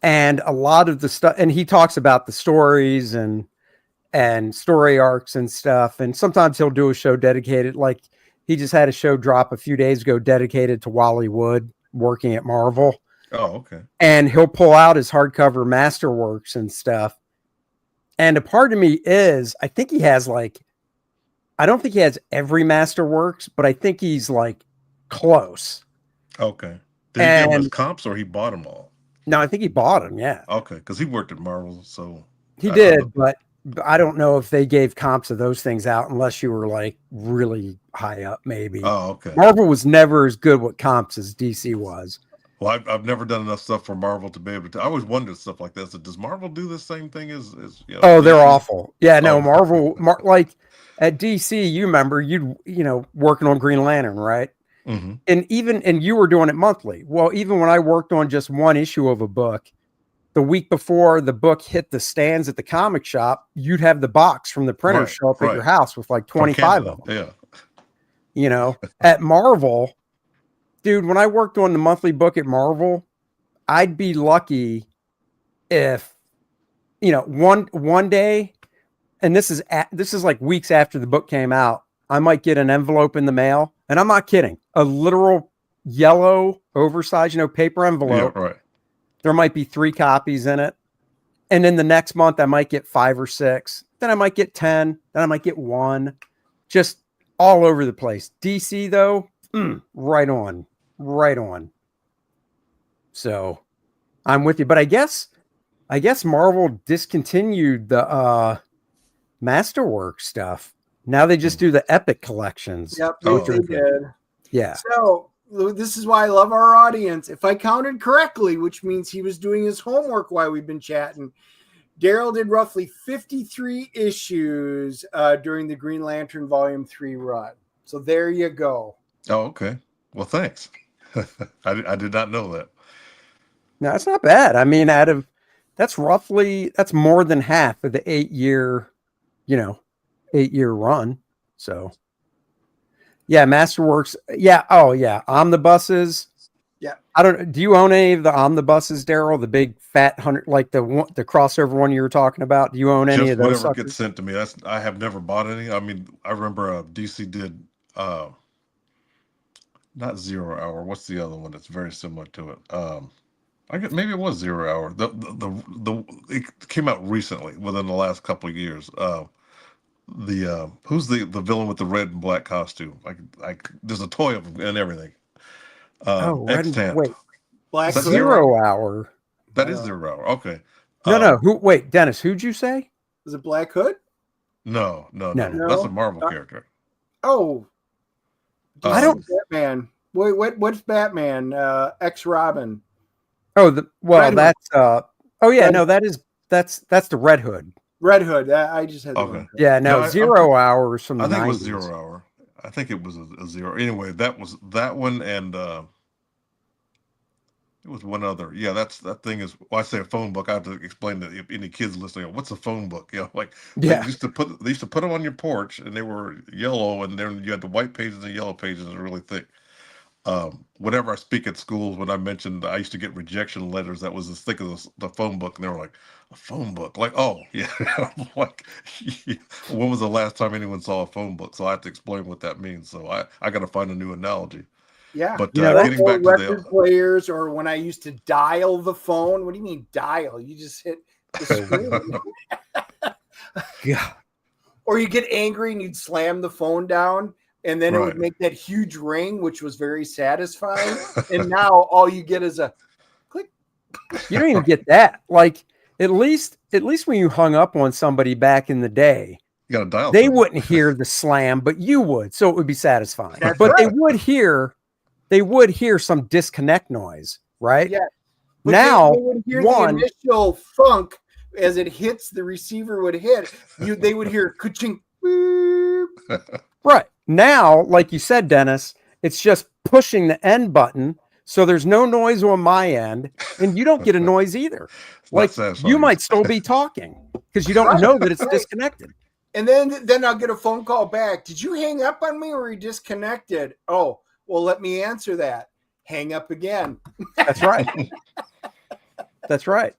[SPEAKER 2] And a lot of the stuff, and he talks about the stories and story arcs and stuff. And sometimes he'll do a show dedicated, like he just had a show drop a few days ago dedicated to Wally Wood working at Marvel.
[SPEAKER 4] Oh, okay.
[SPEAKER 2] And he'll pull out his hardcover Masterworks and stuff. And a part of me is, I think he has I don't think he has every Masterworks, but I think he's close.
[SPEAKER 4] Okay. Did he get his comps or he bought them all?
[SPEAKER 2] No, I think he bought them. Yeah.
[SPEAKER 4] Okay, because he worked at Marvel, so
[SPEAKER 2] he did. But I don't know if they gave comps of those things out unless you were really high up. Maybe.
[SPEAKER 4] Oh, okay.
[SPEAKER 2] Marvel was never as good with comps as DC was.
[SPEAKER 4] Well, I've never done enough stuff for Marvel to be able to. I always wondered stuff like that. So does Marvel do the same thing as
[SPEAKER 2] Oh, they're awful. Yeah, no, Marvel. At DC, you remember working on Green Lantern, right?
[SPEAKER 4] Mm-hmm.
[SPEAKER 2] And you were doing it monthly. Well, even when I worked on just one issue of a book, the week before the book hit the stands at the comic shop, you'd have the box from the printer show up at your house with 25 of them.
[SPEAKER 4] Yeah.
[SPEAKER 2] At Marvel, dude, when I worked on the monthly book at Marvel, I'd be lucky if, one day, and this is like weeks after the book came out, I might get an envelope in the mail, and I'm not kidding, a literal yellow oversized, paper envelope.
[SPEAKER 4] Yeah, right.
[SPEAKER 2] There might be 3 copies in it. And then the next month I might get 5 or 6. Then I might get 10. Then I might get 1. Just all over the place. DC though, right on. So I'm with you. But I guess Marvel discontinued the Masterworks stuff. Now they just do the Epic collections.
[SPEAKER 3] Yep, they did.
[SPEAKER 2] Yeah.
[SPEAKER 3] So this is why I love our audience. If I counted correctly, which means he was doing his homework while we've been chatting, Darryl did roughly 53 issues during the Green Lantern Volume 3 run. So there you go.
[SPEAKER 4] Oh, okay. Well, thanks. I did not know that.
[SPEAKER 2] No, that's not bad. I mean, that's more than half of the 8-year run. So yeah, Masterworks. Yeah. Oh yeah. Omnibuses.
[SPEAKER 3] Yeah.
[SPEAKER 2] Do you own any of the omnibuses, Darryl? The big fat 100, like the crossover one you were talking about? Do you own any
[SPEAKER 4] Just
[SPEAKER 2] of those
[SPEAKER 4] whatever
[SPEAKER 2] suckers?
[SPEAKER 4] gets sent to me. I have never bought any. I mean, I remember DC did not Zero Hour. What's the other one that's very similar to it? I get maybe it was 0 Hour. It came out recently, within the last couple of years. Who's the villain with the red and black costume? Like there's a toy of him and everything. Extant.
[SPEAKER 2] Wait,
[SPEAKER 3] Black
[SPEAKER 4] Is that
[SPEAKER 3] Hood.
[SPEAKER 2] 0 Hour.
[SPEAKER 4] That is 0 Hour. Okay.
[SPEAKER 2] No. Wait, Dennis, who'd you say?
[SPEAKER 3] Is it Black Hood?
[SPEAKER 4] No.
[SPEAKER 2] No.
[SPEAKER 4] That's a Marvel character.
[SPEAKER 3] Oh,
[SPEAKER 2] I don't.
[SPEAKER 3] Batman. Wait, what's Batman? Ex Robin.
[SPEAKER 2] Oh,
[SPEAKER 3] Red
[SPEAKER 2] that's oh yeah,
[SPEAKER 3] Red
[SPEAKER 2] no, that's the Red Hood.
[SPEAKER 3] Red Hood. I just had the
[SPEAKER 4] Okay.
[SPEAKER 3] wrong.
[SPEAKER 2] Yeah, no, 0 Hour is from the
[SPEAKER 4] I think
[SPEAKER 2] 90s.
[SPEAKER 4] it was 0 Hour. I think it was a zero. Anyway, that was that one, and it was one other. Yeah, that thing is. Well, I say a phone book. I have to explain to any kids listening. What's a phone book? You know, like
[SPEAKER 2] Yeah.
[SPEAKER 4] they used to put them on your porch, and they were yellow, and then you had the white pages and yellow pages, and really thick. Whenever I speak at schools, when I mentioned I used to get rejection letters that was as thick as the phone book, and they were like, a phone book? Like, oh, yeah. I'm like, when was the last time anyone saw a phone book? So I have to explain what that means. So I got to find a new analogy.
[SPEAKER 3] Yeah.
[SPEAKER 4] But
[SPEAKER 3] Or
[SPEAKER 4] getting back to
[SPEAKER 3] record players, or when I used to dial the phone. What do you mean dial? You just hit the screen.
[SPEAKER 2] Yeah.
[SPEAKER 3] Or you get angry and you'd slam the phone down, and then it would
[SPEAKER 4] Right.
[SPEAKER 3] make that huge ring, which was very satisfying. And now all you get is a click.
[SPEAKER 2] You don't even get that. Like at least when you hung up on somebody back in the day,
[SPEAKER 4] you got to dial.
[SPEAKER 2] they
[SPEAKER 4] something.
[SPEAKER 2] wouldn't hear the slam, but you would, so it would be satisfying.
[SPEAKER 3] That's
[SPEAKER 2] but
[SPEAKER 3] right.
[SPEAKER 2] they would hear some disconnect noise, right?
[SPEAKER 3] Yeah. But
[SPEAKER 2] Now
[SPEAKER 3] they would hear the initial funk as it hits. The receiver would hit. They would hear ka-chink.
[SPEAKER 2] Right. Now, like you said, Dennis, it's just pushing the end button. So there's no noise on my end, and you don't get a noise either. Like you might still be talking because you don't know that it's disconnected.
[SPEAKER 3] And then I'll get a phone call back. Did you hang up on me, or were you disconnected? Oh, well, let me answer that. Hang up again.
[SPEAKER 2] That's right. That's right.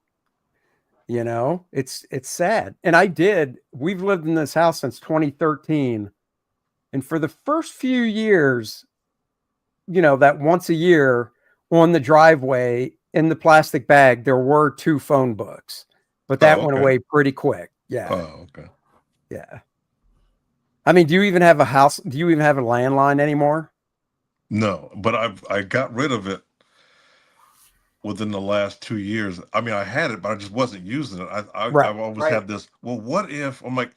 [SPEAKER 2] You know, it's sad. And we've lived in this house since 2013. And for the first few years, you know, that once a year on the driveway in the plastic bag, there were 2 phone books, but that went away pretty quick. Yeah.
[SPEAKER 4] Oh, okay.
[SPEAKER 2] Yeah. I mean, do you even have a landline anymore?
[SPEAKER 4] No, but I got rid of it within the last 2 years. I mean, I had it, but I just wasn't using it. I've always had this. Well, what if I'm like,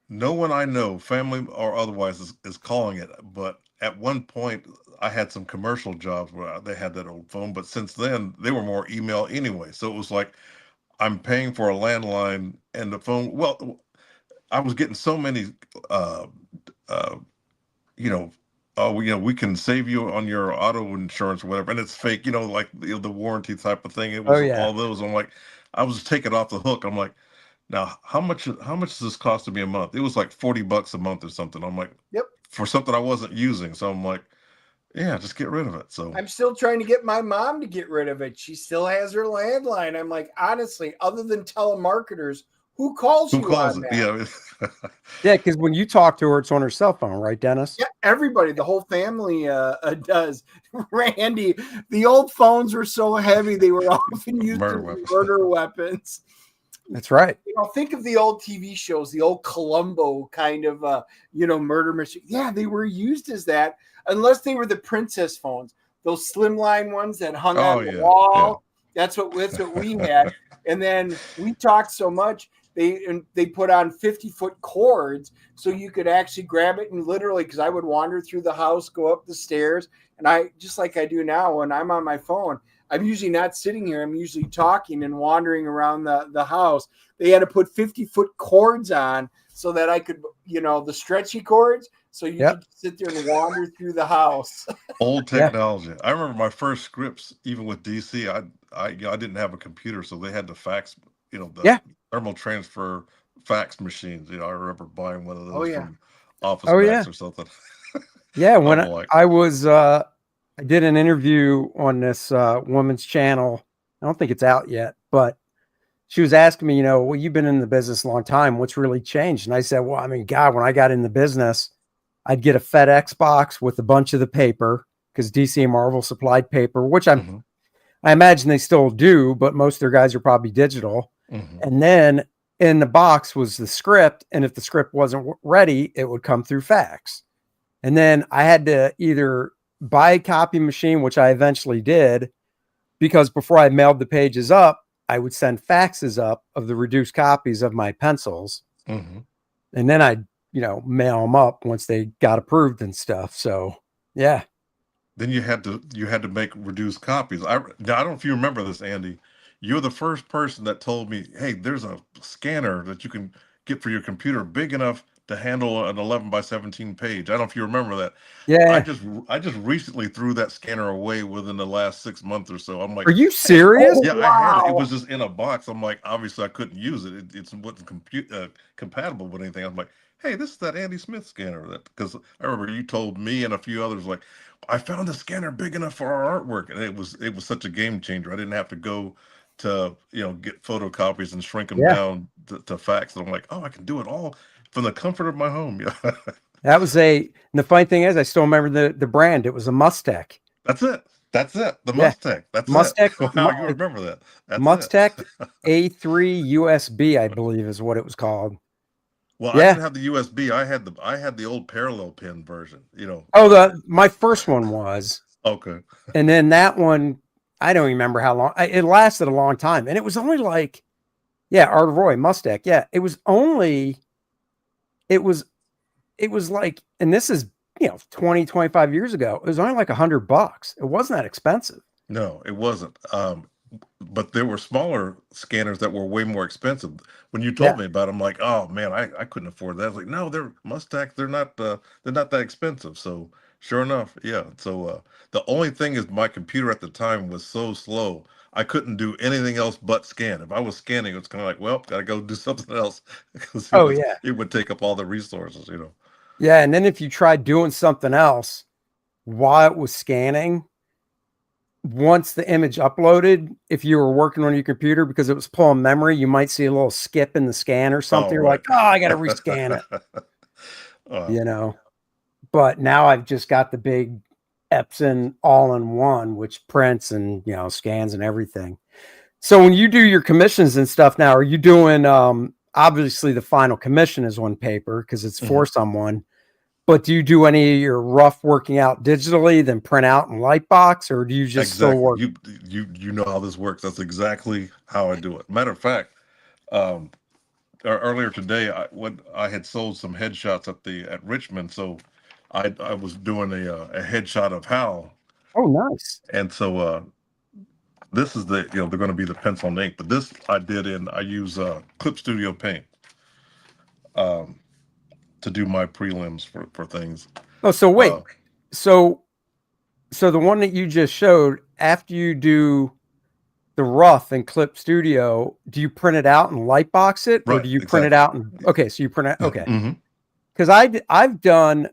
[SPEAKER 4] no one I know, family or otherwise, is calling it. But at one point, I had some commercial jobs where they had that old phone. But since then, they were more email anyway. So it was like I'm paying for a landline and the phone. Well, I was getting so many, we can save you on your auto insurance or whatever, and it's fake, like the warranty type of thing. It was all those. I'm like, I was taking off the hook. I'm like, now how much does this cost to me a month? It was like $40 a month or something. I'm like,
[SPEAKER 3] yep,
[SPEAKER 4] for something I wasn't using. So I'm like, yeah, just get rid of it. So
[SPEAKER 3] I'm still trying to get my mom to get rid of it. She still has her landline. I'm like, honestly, other than telemarketers, who calls you on that?
[SPEAKER 4] Yeah.
[SPEAKER 2] Yeah, because when you talk to her, it's on her cell phone, right, Dennis?
[SPEAKER 3] Yeah, everybody, the whole family does. Randy, the old phones were so heavy, they were often used as murder weapons.
[SPEAKER 2] That's right.
[SPEAKER 3] Think of the old TV shows, the old Columbo kind of, murder mystery. Yeah, they were used as that, unless they were the princess phones, those slimline ones that hung on the wall. Yeah. That's what we had. And then we talked so much, they put on 50-foot cords so you could actually grab it and literally, because I would wander through the house, go up the stairs, and I, just like I do now when I'm on my phone, I'm usually not sitting here. I'm usually talking and wandering around the house. They had to put 50-foot cords on so that I could, the stretchy cords, so you could sit there and wander through the house.
[SPEAKER 4] Old technology. I remember my first scripts, even with DC, I didn't have a computer, so they had the fax, the thermal transfer fax machines. I remember buying one of those from Office Max or something.
[SPEAKER 2] Yeah, when I was I did an interview on this woman's channel. I don't think it's out yet, but she was asking me, well, you've been in the business a long time. What's really changed? And I said, well, I mean, God, when I got in the business, I'd get a FedEx box with a bunch of the paper because DC and Marvel supplied paper, which I imagine they still do, but most of their guys are probably digital. And then in the box was the script. And if the script wasn't ready, it would come through fax. And then I had to either buy a copy machine, which I eventually did, because before I mailed the pages up, I would send faxes up of the reduced copies of my pencils. And then I'd, mail them up once they got approved and stuff. So, yeah.
[SPEAKER 4] Then you had to make reduced copies. Now, I don't know if you remember this, Andy. You're the first person that told me, hey, there's a scanner that you can get for your computer big enough to handle an 11 by 17 page. I don't know if you remember that.
[SPEAKER 2] Yeah.
[SPEAKER 4] I just recently threw that scanner away within the last 6 months or so. I'm like,
[SPEAKER 2] are you serious?
[SPEAKER 4] Yeah, I had it. It was just in a box. I'm like, obviously I couldn't use it. It wasn't compatible with anything. I'm like, hey, this is that Andy Smith scanner. Because I remember you told me and a few others, like, I found a scanner big enough for our artwork, and it was such a game changer. I didn't have to go to get photocopies and shrink them down to fax. And I'm like, oh, I can do it all from the comfort of my home. Yeah.
[SPEAKER 2] That was and the funny thing is, I still remember the brand. It was a Mustech.
[SPEAKER 4] That's it. The Mustech. That's
[SPEAKER 2] Mustech.
[SPEAKER 4] it. Wow, you remember that. That's
[SPEAKER 2] Mustech A3 USB, I believe is what it was called.
[SPEAKER 4] Well, I didn't have the USB. I had the old parallel pin version,
[SPEAKER 2] Oh, my first one was.
[SPEAKER 4] Okay.
[SPEAKER 2] And then that one, I don't remember how long. It lasted a long time. And it was only like, Art of Roy, Mustech. Yeah. It was like, and this is, 20, 25 years ago. It was only like $100. It wasn't that expensive.
[SPEAKER 4] No, it wasn't. But there were smaller scanners that were way more expensive. When you told me about them, I'm like, oh man, I couldn't afford that. I was like, no, they're Mustang. They're not that expensive. So sure enough, yeah. So the only thing is my computer at the time was so slow. I couldn't do anything else but scan. If I was scanning, it's kind of like, well, gotta go do something else because it would take up all the resources,
[SPEAKER 2] Yeah, and then if you tried doing something else while it was scanning, once the image uploaded, if you were working on your computer because it was pulling memory, you might see a little skip in the scan or something. You're like, oh, I got to rescan it. But now I've just got the big Epson all-in-one, which prints and, scans and everything. So when you do your commissions and stuff now, are you doing, obviously the final commission is on paper because it's for someone, but do you do any of your rough working out digitally, then print out in Lightbox, or do you just still work?
[SPEAKER 4] You know how this works. That's exactly how I do it. Matter of fact, earlier today, I had sold some headshots at Richmond, so I was doing a headshot of Hal.
[SPEAKER 2] Oh, nice.
[SPEAKER 4] And so this is they're going to be the pencil and ink, but this I use Clip Studio Paint. To do my prelims for things.
[SPEAKER 2] Oh, so wait. So the one that you just showed, after you do the rough in Clip Studio, do you print it out and Lightbox it? Or do you print it out and so you print it? Okay. Because I've done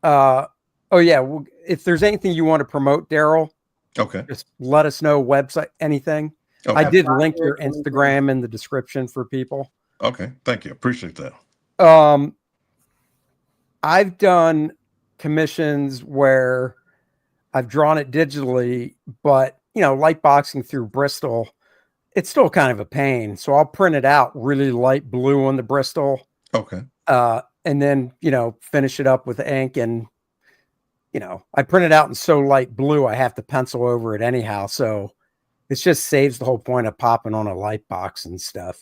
[SPEAKER 2] if there's anything you want to promote, Darryl, just let us know. Website, anything. I did link your Instagram in the description for people.
[SPEAKER 4] Okay, thank you. Appreciate that.
[SPEAKER 2] I've done commissions where I've drawn it digitally, but lightboxing through Bristol, it's still kind of a pain. So I'll print it out really light blue on the Bristol.
[SPEAKER 4] Okay.
[SPEAKER 2] And then, finish it up with ink, and, I print it out in so light blue, I have to pencil over it anyhow. So it just saves the whole point of popping on a light box and stuff,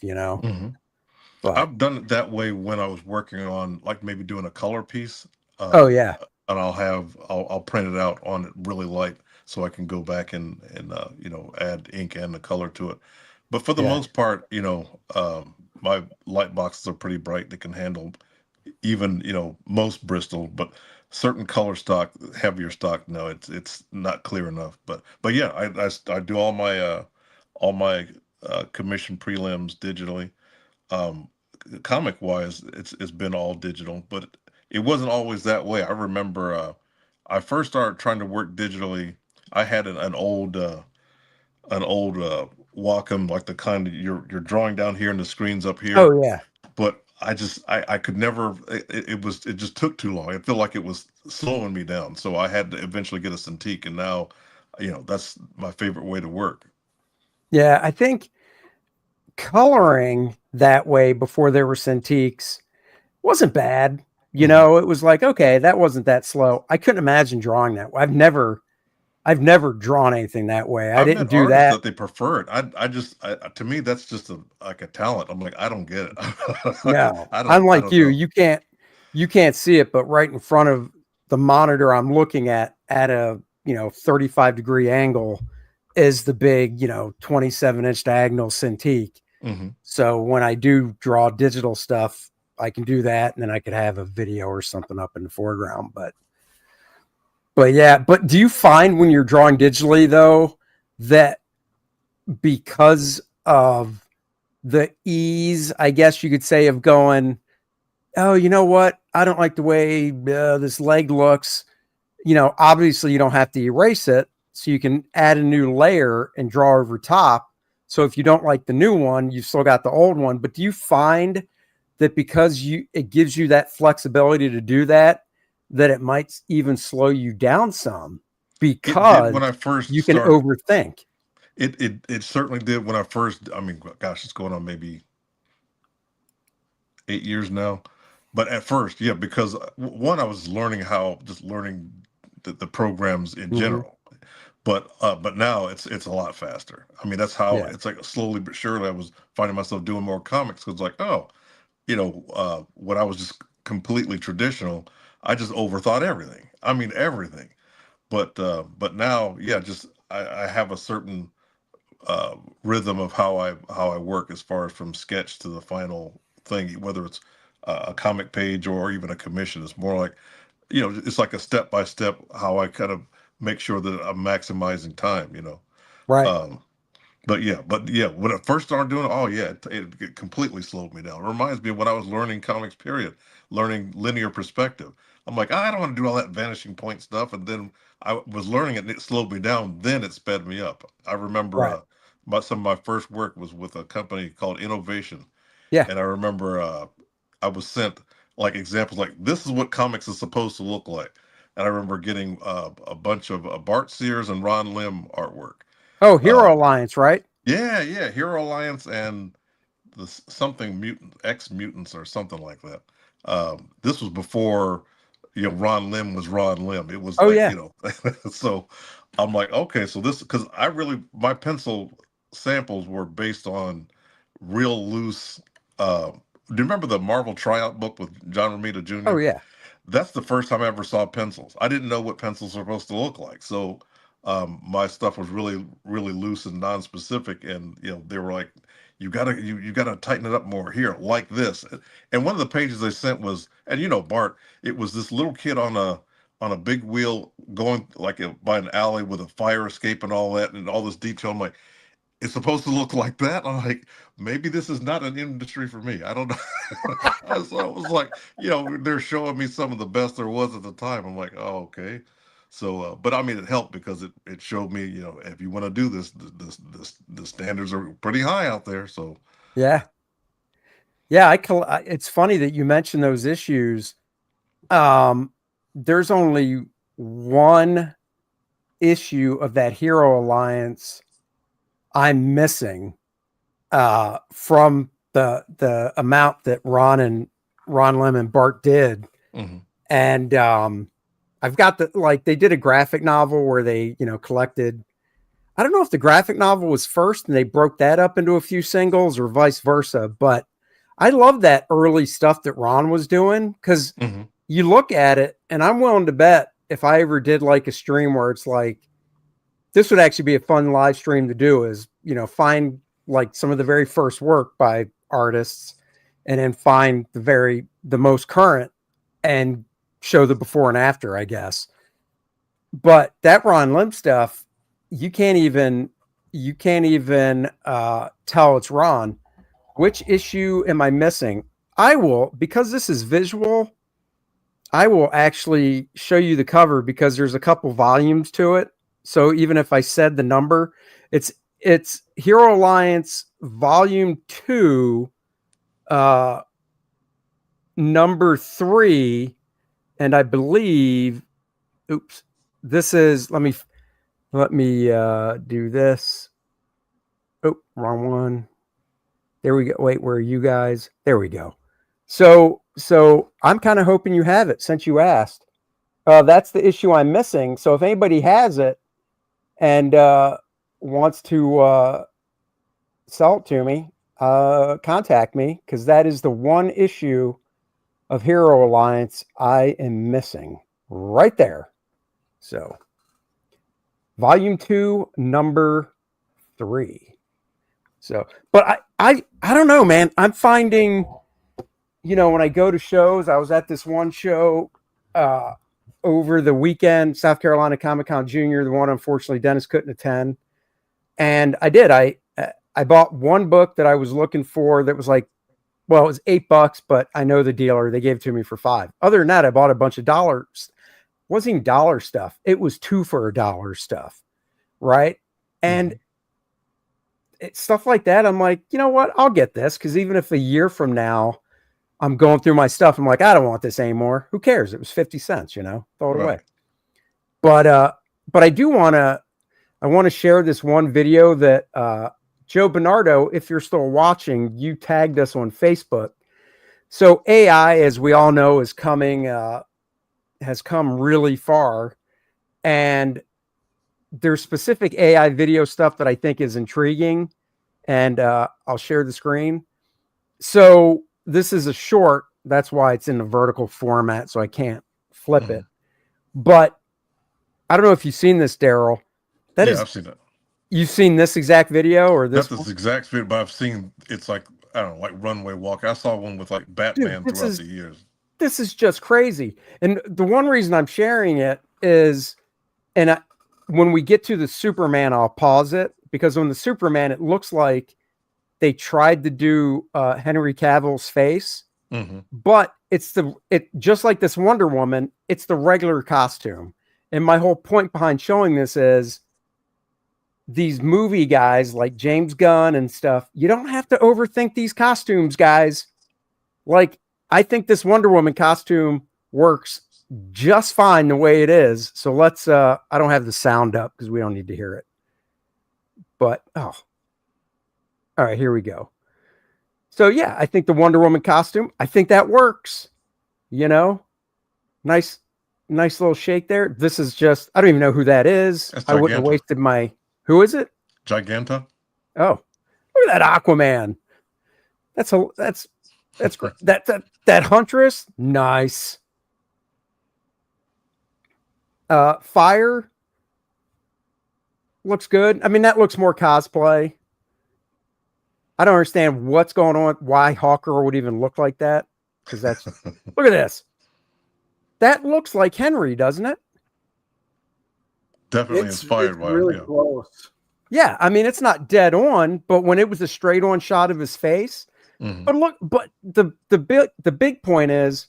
[SPEAKER 2] But
[SPEAKER 4] I've done it that way when I was working on, like, maybe doing a color piece.
[SPEAKER 2] And
[SPEAKER 4] I'll print it out on it really light so I can go back and add ink and the color to it. But for the most part, my light boxes are pretty bright. They can handle even, most Bristol, but certain color stock, heavier stock, no, it's not clear enough. But yeah, I do all my commission prelims digitally. Comic wise, it's been all digital, but it wasn't always that way. I remember I first started trying to work digitally I had an old Wacom, like the kind of you're drawing down here and the screen's up here.
[SPEAKER 2] Oh yeah.
[SPEAKER 4] But I could never. It just took too long. I feel like it was slowing me down. So I had to eventually get a Cintiq, and now, that's my favorite way to work.
[SPEAKER 2] Yeah, I think coloring that way before there were Cintiqs wasn't bad. It was like, okay, that wasn't that slow. I couldn't imagine drawing that way. I've never drawn anything that way. I
[SPEAKER 4] I've
[SPEAKER 2] didn't
[SPEAKER 4] met
[SPEAKER 2] do
[SPEAKER 4] artists
[SPEAKER 2] that.
[SPEAKER 4] that they prefer it. To me, that's just like a talent. I'm like, I don't get it.
[SPEAKER 2] No,
[SPEAKER 4] I
[SPEAKER 2] unlike
[SPEAKER 4] don't
[SPEAKER 2] you,
[SPEAKER 4] know.
[SPEAKER 2] you can't see it, but right in front of the monitor I'm looking at a 35-degree angle is the big 27-inch diagonal Cintiq.
[SPEAKER 4] Mm-hmm.
[SPEAKER 2] So when I do draw digital stuff, I can do that, and then I could have a video or something up in the foreground. But yeah, but do you find when you're drawing digitally though that because of the ease, I guess you could say, of going, oh, you know what? I don't like the way this leg looks. Obviously you don't have to erase it, so you can add a new layer and draw over top. So if you don't like the new one, you've still got the old one. But do you find that because it gives you that flexibility to do that, that it might even slow you down some
[SPEAKER 4] It did
[SPEAKER 2] because
[SPEAKER 4] when I first
[SPEAKER 2] you can
[SPEAKER 4] started.
[SPEAKER 2] overthink?
[SPEAKER 4] It certainly did when I first. I mean, gosh, it's going on maybe 8 years now. But at first, yeah, because one, I was learning the programs in
[SPEAKER 2] Mhm.
[SPEAKER 4] general. But now it's a lot faster. I mean, that's how
[SPEAKER 2] Yeah.
[SPEAKER 4] it's like slowly but surely I was finding myself doing more comics because like, when I was just completely traditional, I just overthought everything. I mean, everything. But now, yeah, just I have a certain rhythm of how I work as far as from sketch to the final thing, whether it's a comic page or even a commission. It's more like, it's like a step by step how I kind of make sure that I'm maximizing time.
[SPEAKER 2] Right.
[SPEAKER 4] Um, but yeah, when I first started doing it, oh yeah, it completely slowed me down. It reminds me of when I was learning comics, period, learning linear perspective. I'm like, I don't want to do all that vanishing point stuff. And then I was learning it and it slowed me down. Then it sped me up. I remember
[SPEAKER 2] Right.
[SPEAKER 4] about some of my first work was with a company called Innovation.
[SPEAKER 2] Yeah.
[SPEAKER 4] And I remember I was sent like examples like this is what comics is supposed to look like. And I remember getting a bunch of Bart Sears and Ron Lim artwork.
[SPEAKER 2] Oh, Hero
[SPEAKER 4] Um,
[SPEAKER 2] Alliance, right?
[SPEAKER 4] yeah, Hero Alliance and the something mutant X mutants or something like that. This was before Ron Lim was Ron Lim. It was
[SPEAKER 2] Oh
[SPEAKER 4] like
[SPEAKER 2] yeah.
[SPEAKER 4] so I'm like, okay, so this because my pencil samples were based on real loose. Do you remember the Marvel Tryout book with John Romita
[SPEAKER 2] Oh
[SPEAKER 4] Jr.?
[SPEAKER 2] yeah.
[SPEAKER 4] That's the first time I ever saw pencils. I didn't know what pencils are supposed to look like. So my stuff was really, really loose and non-specific. And, they were like, you gotta tighten it up more here, like this. And one of the pages they sent was, and Bart, it was this little kid on a big wheel going like by an alley with a fire escape and all that and all this detail. I'm like, it's supposed to look like that. I'm like, maybe this is not an industry for me. I don't know. So it was like, they're showing me some of the best there was at the time. I'm like, oh, okay. So, but I mean, it helped because it showed me, if you want to do this, the standards are pretty high out there. So,
[SPEAKER 2] Yeah. Yeah. It's funny that you mentioned those issues. There's only one issue of that Hero Alliance I'm missing from the amount that Ron Lim and Bart did.
[SPEAKER 4] mhm.
[SPEAKER 2] And I've got they did a graphic novel where they, collected. I don't know if the graphic novel was first and they broke that up into a few singles or vice versa, but I love that early stuff that Ron was doing because
[SPEAKER 4] Mhm.
[SPEAKER 2] you look at it and I'm willing to bet if I ever did like a stream where it's like, this would actually be a fun live stream to do is, find like some of the very first work by artists and then find the most current and show the before and after, I guess. But that Ron Lim stuff, you can't even tell it's Ron. Which issue am I missing? I will, because this is visual, I will actually show you the cover because there's a couple volumes to it. So even if I said the number, it's Hero Alliance Volume 2, number 3, and I believe, oops, this is, let me do this. Oh, wrong one. There we go. Wait, where are you guys? There we go. So I'm kind of hoping you have it since you asked. That's the issue I'm missing. So if anybody has it and wants to sell it to me, contact me, because that is the one issue of Hero Alliance I am missing right there. So Volume 2, number 3. So, but I don't know, man. I'm finding, when I go to shows, I was at this one show over the weekend, South Carolina Comic-Con Junior, the one unfortunately Dennis couldn't attend. And I did. I bought one book that I was looking for that was like, well, it was $8, but I know the dealer, they gave it to me for $5. Other than that, I bought a bunch of dollars. It wasn't even dollar stuff. It was 2 for $1 stuff. Right. And stuff like that. I'm like, you know what? I'll get this. Cause even if a year from now I'm going through my stuff, I'm like, I don't want this anymore. Who cares? It was 50 cents, throw it away. But I do want to share this one video that, Joe Bernardo, if you're still watching, you tagged us on Facebook. So AI, as we all know, is coming, has come really far. And there's specific AI video stuff that I think is intriguing. And I'll share the screen. So this is a short. That's why it's in the vertical format. So I can't flip it. But I don't know if you've seen this, Darryl.
[SPEAKER 4] I've seen it.
[SPEAKER 2] You've seen this exact video or this?
[SPEAKER 4] Not this exact video, but I've seen it's like, I don't know, like Runway Walk. I saw one with like Batman throughout the years.
[SPEAKER 2] This is just crazy. And the one reason I'm sharing it is, when we get to the Superman, I'll pause it, because on the Superman, it looks like they tried to do Henry Cavill's face, but it's just like this Wonder Woman, it's the regular costume. And my whole point behind showing this is, these movie guys like James Gunn and stuff, you don't have to overthink these costumes, guys. Like, I think this Wonder Woman costume works just fine the way it is. So let's, I don't have the sound up because we don't need to hear it. But, all right, here we go. So yeah, I think the Wonder Woman costume, I think that works. Nice little shake there. This is just, I don't even know who that is. I wouldn't have wasted my, who is it?
[SPEAKER 4] Giganta.
[SPEAKER 2] Oh, look at that Aquaman. That's great. That Huntress, nice. Fire looks good. I mean, that looks more cosplay. I don't understand what's going on, why Hawker would even look like that. Because that's look at this. That looks like Henry, doesn't it?
[SPEAKER 4] Definitely inspired by
[SPEAKER 3] really close.
[SPEAKER 2] Yeah, I mean, it's not dead on, but when it was a straight on shot of his face. But look, but the big point is,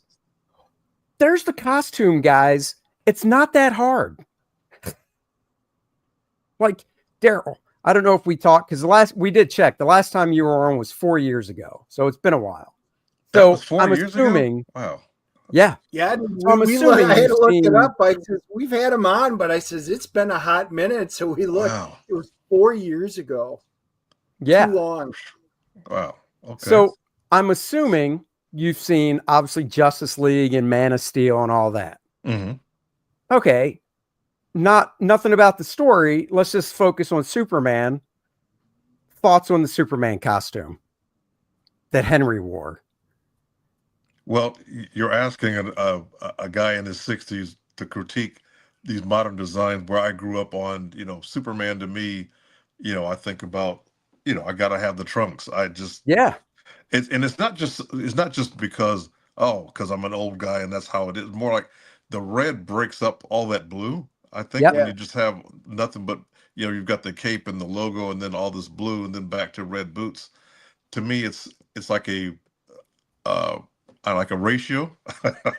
[SPEAKER 2] there's the costume, guys. It's not that hard. Like, Darryl, I don't know if we talked, because we did check. The last time you were on was 4 years ago. So it's been a while. So I'm assuming.
[SPEAKER 4] Wow.
[SPEAKER 2] Yeah.
[SPEAKER 3] Yeah.
[SPEAKER 2] So I'm assuming
[SPEAKER 3] I had to look it up. I says, we've had him on, but I says, it's been a hot minute. So we looked. Wow. It was 4 years ago.
[SPEAKER 2] Yeah.
[SPEAKER 3] Too long.
[SPEAKER 4] Wow. Okay.
[SPEAKER 2] So I'm assuming you've seen, obviously, Justice League and Man of Steel and all that. Okay. Nothing about the story. Let's just focus on Superman. Thoughts on the Superman costume that Henry wore?
[SPEAKER 4] Well, you're asking a guy in his 60s to critique these modern designs, where I grew up on, Superman to me, I think about, I got to have the trunks. It's not just because I'm an old guy and that's how it is. More like the red breaks up all that blue. I think when you just have nothing but, you've got the cape and the logo and then all this blue and then back to red boots. To me, it's like a ratio.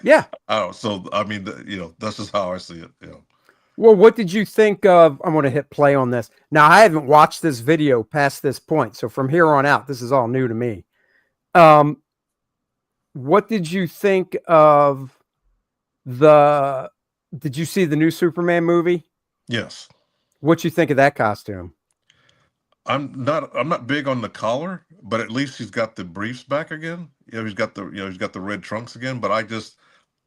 [SPEAKER 2] Yeah.
[SPEAKER 4] So I mean, that's just how I see it.
[SPEAKER 2] Well, what did you think of? I'm going to hit play on this. Now, I haven't watched this video past this point, so from here on out, this is all new to me. What did you think of the? Did you see the new Superman movie?
[SPEAKER 4] Yes.
[SPEAKER 2] What you think of that costume?
[SPEAKER 4] I'm not big on the collar, but at least he's got the briefs back again. He's got the red trunks again. But I don't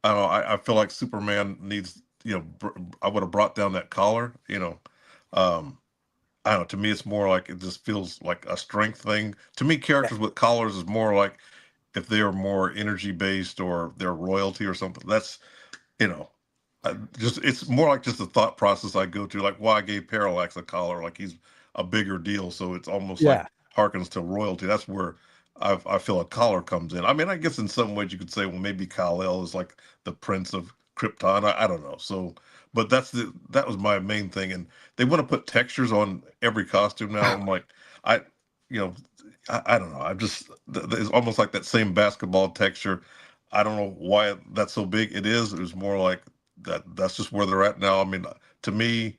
[SPEAKER 4] know. I feel like Superman needs, I would have brought down that collar. I don't know. To me, it's more like it just feels like a strength thing. To me, characters with collars is more like if they are more energy based or they're royalty or something. That's, you know, it's more like just the thought process I go through. Like why I gave Parallax a collar, like he's a bigger deal. So it's almost like
[SPEAKER 2] Yeah,
[SPEAKER 4] harkens to royalty. That's where I feel a collar comes in. I mean, I guess in some ways you could say, well, maybe Kal-El is like the prince of Krypton. I don't know. So, but that was my main thing. And they want to put textures on every costume now. I'm like, I, you know, I don't know. I just it's almost like that same basketball texture. I don't know why that's so big. It is. It was more like that's just where they're at now. I mean, to me,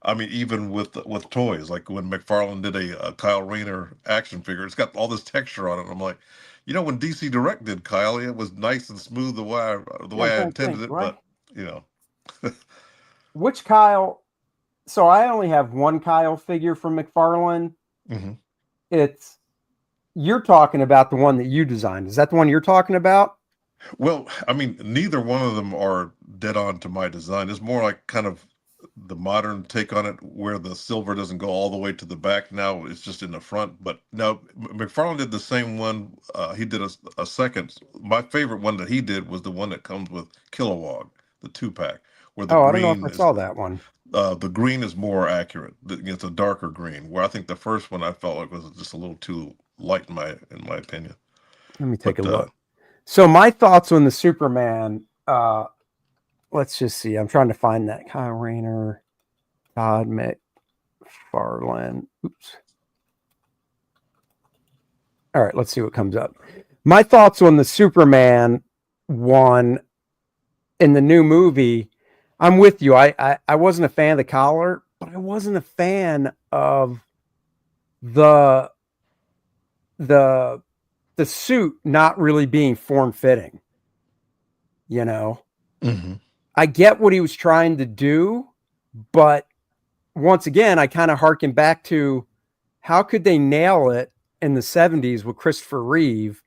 [SPEAKER 4] I mean, even with toys, like when McFarlane did a Kyle Rayner action figure, it's got all this texture on it. I'm like, when DC Direct did Kyle, it was nice and smooth the
[SPEAKER 2] yeah. I'm
[SPEAKER 4] way I
[SPEAKER 2] trying to
[SPEAKER 4] intended
[SPEAKER 2] think,
[SPEAKER 4] it,
[SPEAKER 2] right?
[SPEAKER 4] but you know,
[SPEAKER 2] Which Kyle? So I only have one Kyle figure from McFarlane.
[SPEAKER 4] hmm
[SPEAKER 2] It's you're talking about the one that you designed. Is that the one you're talking about?
[SPEAKER 4] well, I mean, neither one of them are dead on to my design. It's more like kind of the modern take on it, where the silver doesn't go all the way to the back. Now it's just in the front. But now McFarlane did the same one. He did a second. My favorite one that he did was the one that comes with Kilowog, the 2-pack, where
[SPEAKER 2] Oh, I don't know if I saw that one.
[SPEAKER 4] the green is more accurate. It's a darker green. Where I think the first one I felt like was just a little too light in my opinion.
[SPEAKER 2] Let me take a
[SPEAKER 4] But
[SPEAKER 2] look. So my thoughts on the Superman. Let's just see. I'm trying to find that Kyle Rayner, Todd McFarlane. Oops. All right, let's see what comes up. My thoughts on the Superman one in the new movie. I'm with you. I wasn't a fan of the collar, but I wasn't a fan of the the the suit not really being form fitting. You know,
[SPEAKER 4] mhm.
[SPEAKER 2] I get what he was trying to do, but once again, I kind of harken back to how could they nail it in the 70s with Christopher Reeve,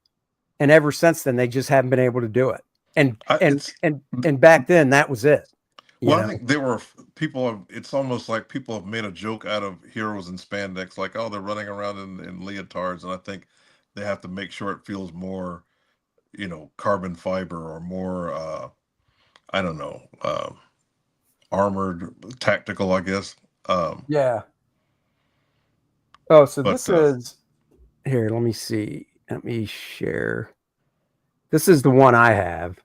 [SPEAKER 2] and ever since then they just haven't been able to do it. And
[SPEAKER 4] I,
[SPEAKER 2] and
[SPEAKER 4] it's
[SPEAKER 2] and and back then that was it. You
[SPEAKER 4] Well, I
[SPEAKER 2] know,
[SPEAKER 4] think there were people have, it's almost like people have made a joke out of heroes in spandex, like, oh, they're running around in leotards. And I think they have to make sure it feels more, carbon fiber or more, I don't know, armored, tactical, I guess. Um,
[SPEAKER 2] yeah. Oh, so
[SPEAKER 4] but
[SPEAKER 2] this is here. Let me see. Let me share. This is the one I have.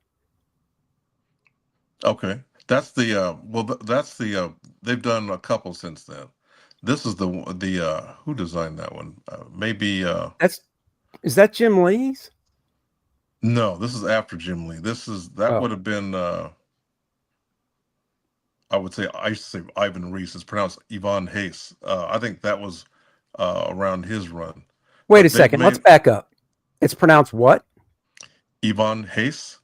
[SPEAKER 4] okay. That's that's they've done a couple since then. This is who designed that one? Maybe,
[SPEAKER 2] That's is that Jim Lee's?
[SPEAKER 4] no, this is after Jim Lee. That
[SPEAKER 2] Oh,
[SPEAKER 4] would have been, I would say, I used to say Ivan Reese. It's pronounced Yvonne Hayes. I think that was around his run.
[SPEAKER 2] wait a
[SPEAKER 4] But they've
[SPEAKER 2] second. Let's
[SPEAKER 4] made
[SPEAKER 2] back up. It's pronounced what?
[SPEAKER 4] Yvonne Hayes.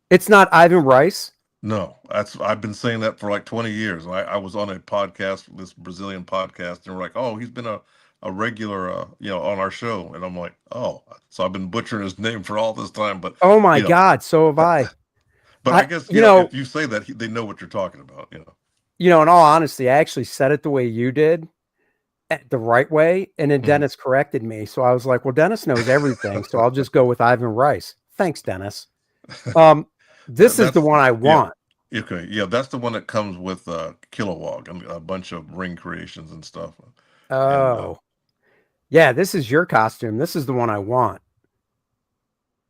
[SPEAKER 2] It's not Ivan Rice.
[SPEAKER 4] No, I've been saying that for like 20 years. I was on a podcast, this Brazilian podcast, and they're like, "Oh, he's been a regular, on our show," and I'm like, "Oh," so I've been butchering his name for all this time. But
[SPEAKER 2] Oh my
[SPEAKER 4] you know,
[SPEAKER 2] God, so have I.
[SPEAKER 4] but I
[SPEAKER 2] I
[SPEAKER 4] guess
[SPEAKER 2] you know,
[SPEAKER 4] if you say that, they know what you're talking about.
[SPEAKER 2] in all honesty, I actually said it the way you did, the right way, and then
[SPEAKER 4] Mhm.
[SPEAKER 2] Dennis corrected me. So I was like, well, Dennis knows everything, so I'll just go with Ivan Rice. Thanks, Dennis. Um, this is the
[SPEAKER 4] That's
[SPEAKER 2] one I
[SPEAKER 4] yeah.
[SPEAKER 2] want.
[SPEAKER 4] Okay, yeah, that's the one that comes with Kilowog and a bunch of ring creations and stuff. And
[SPEAKER 2] Oh, yeah, this is your costume. This is the one I want.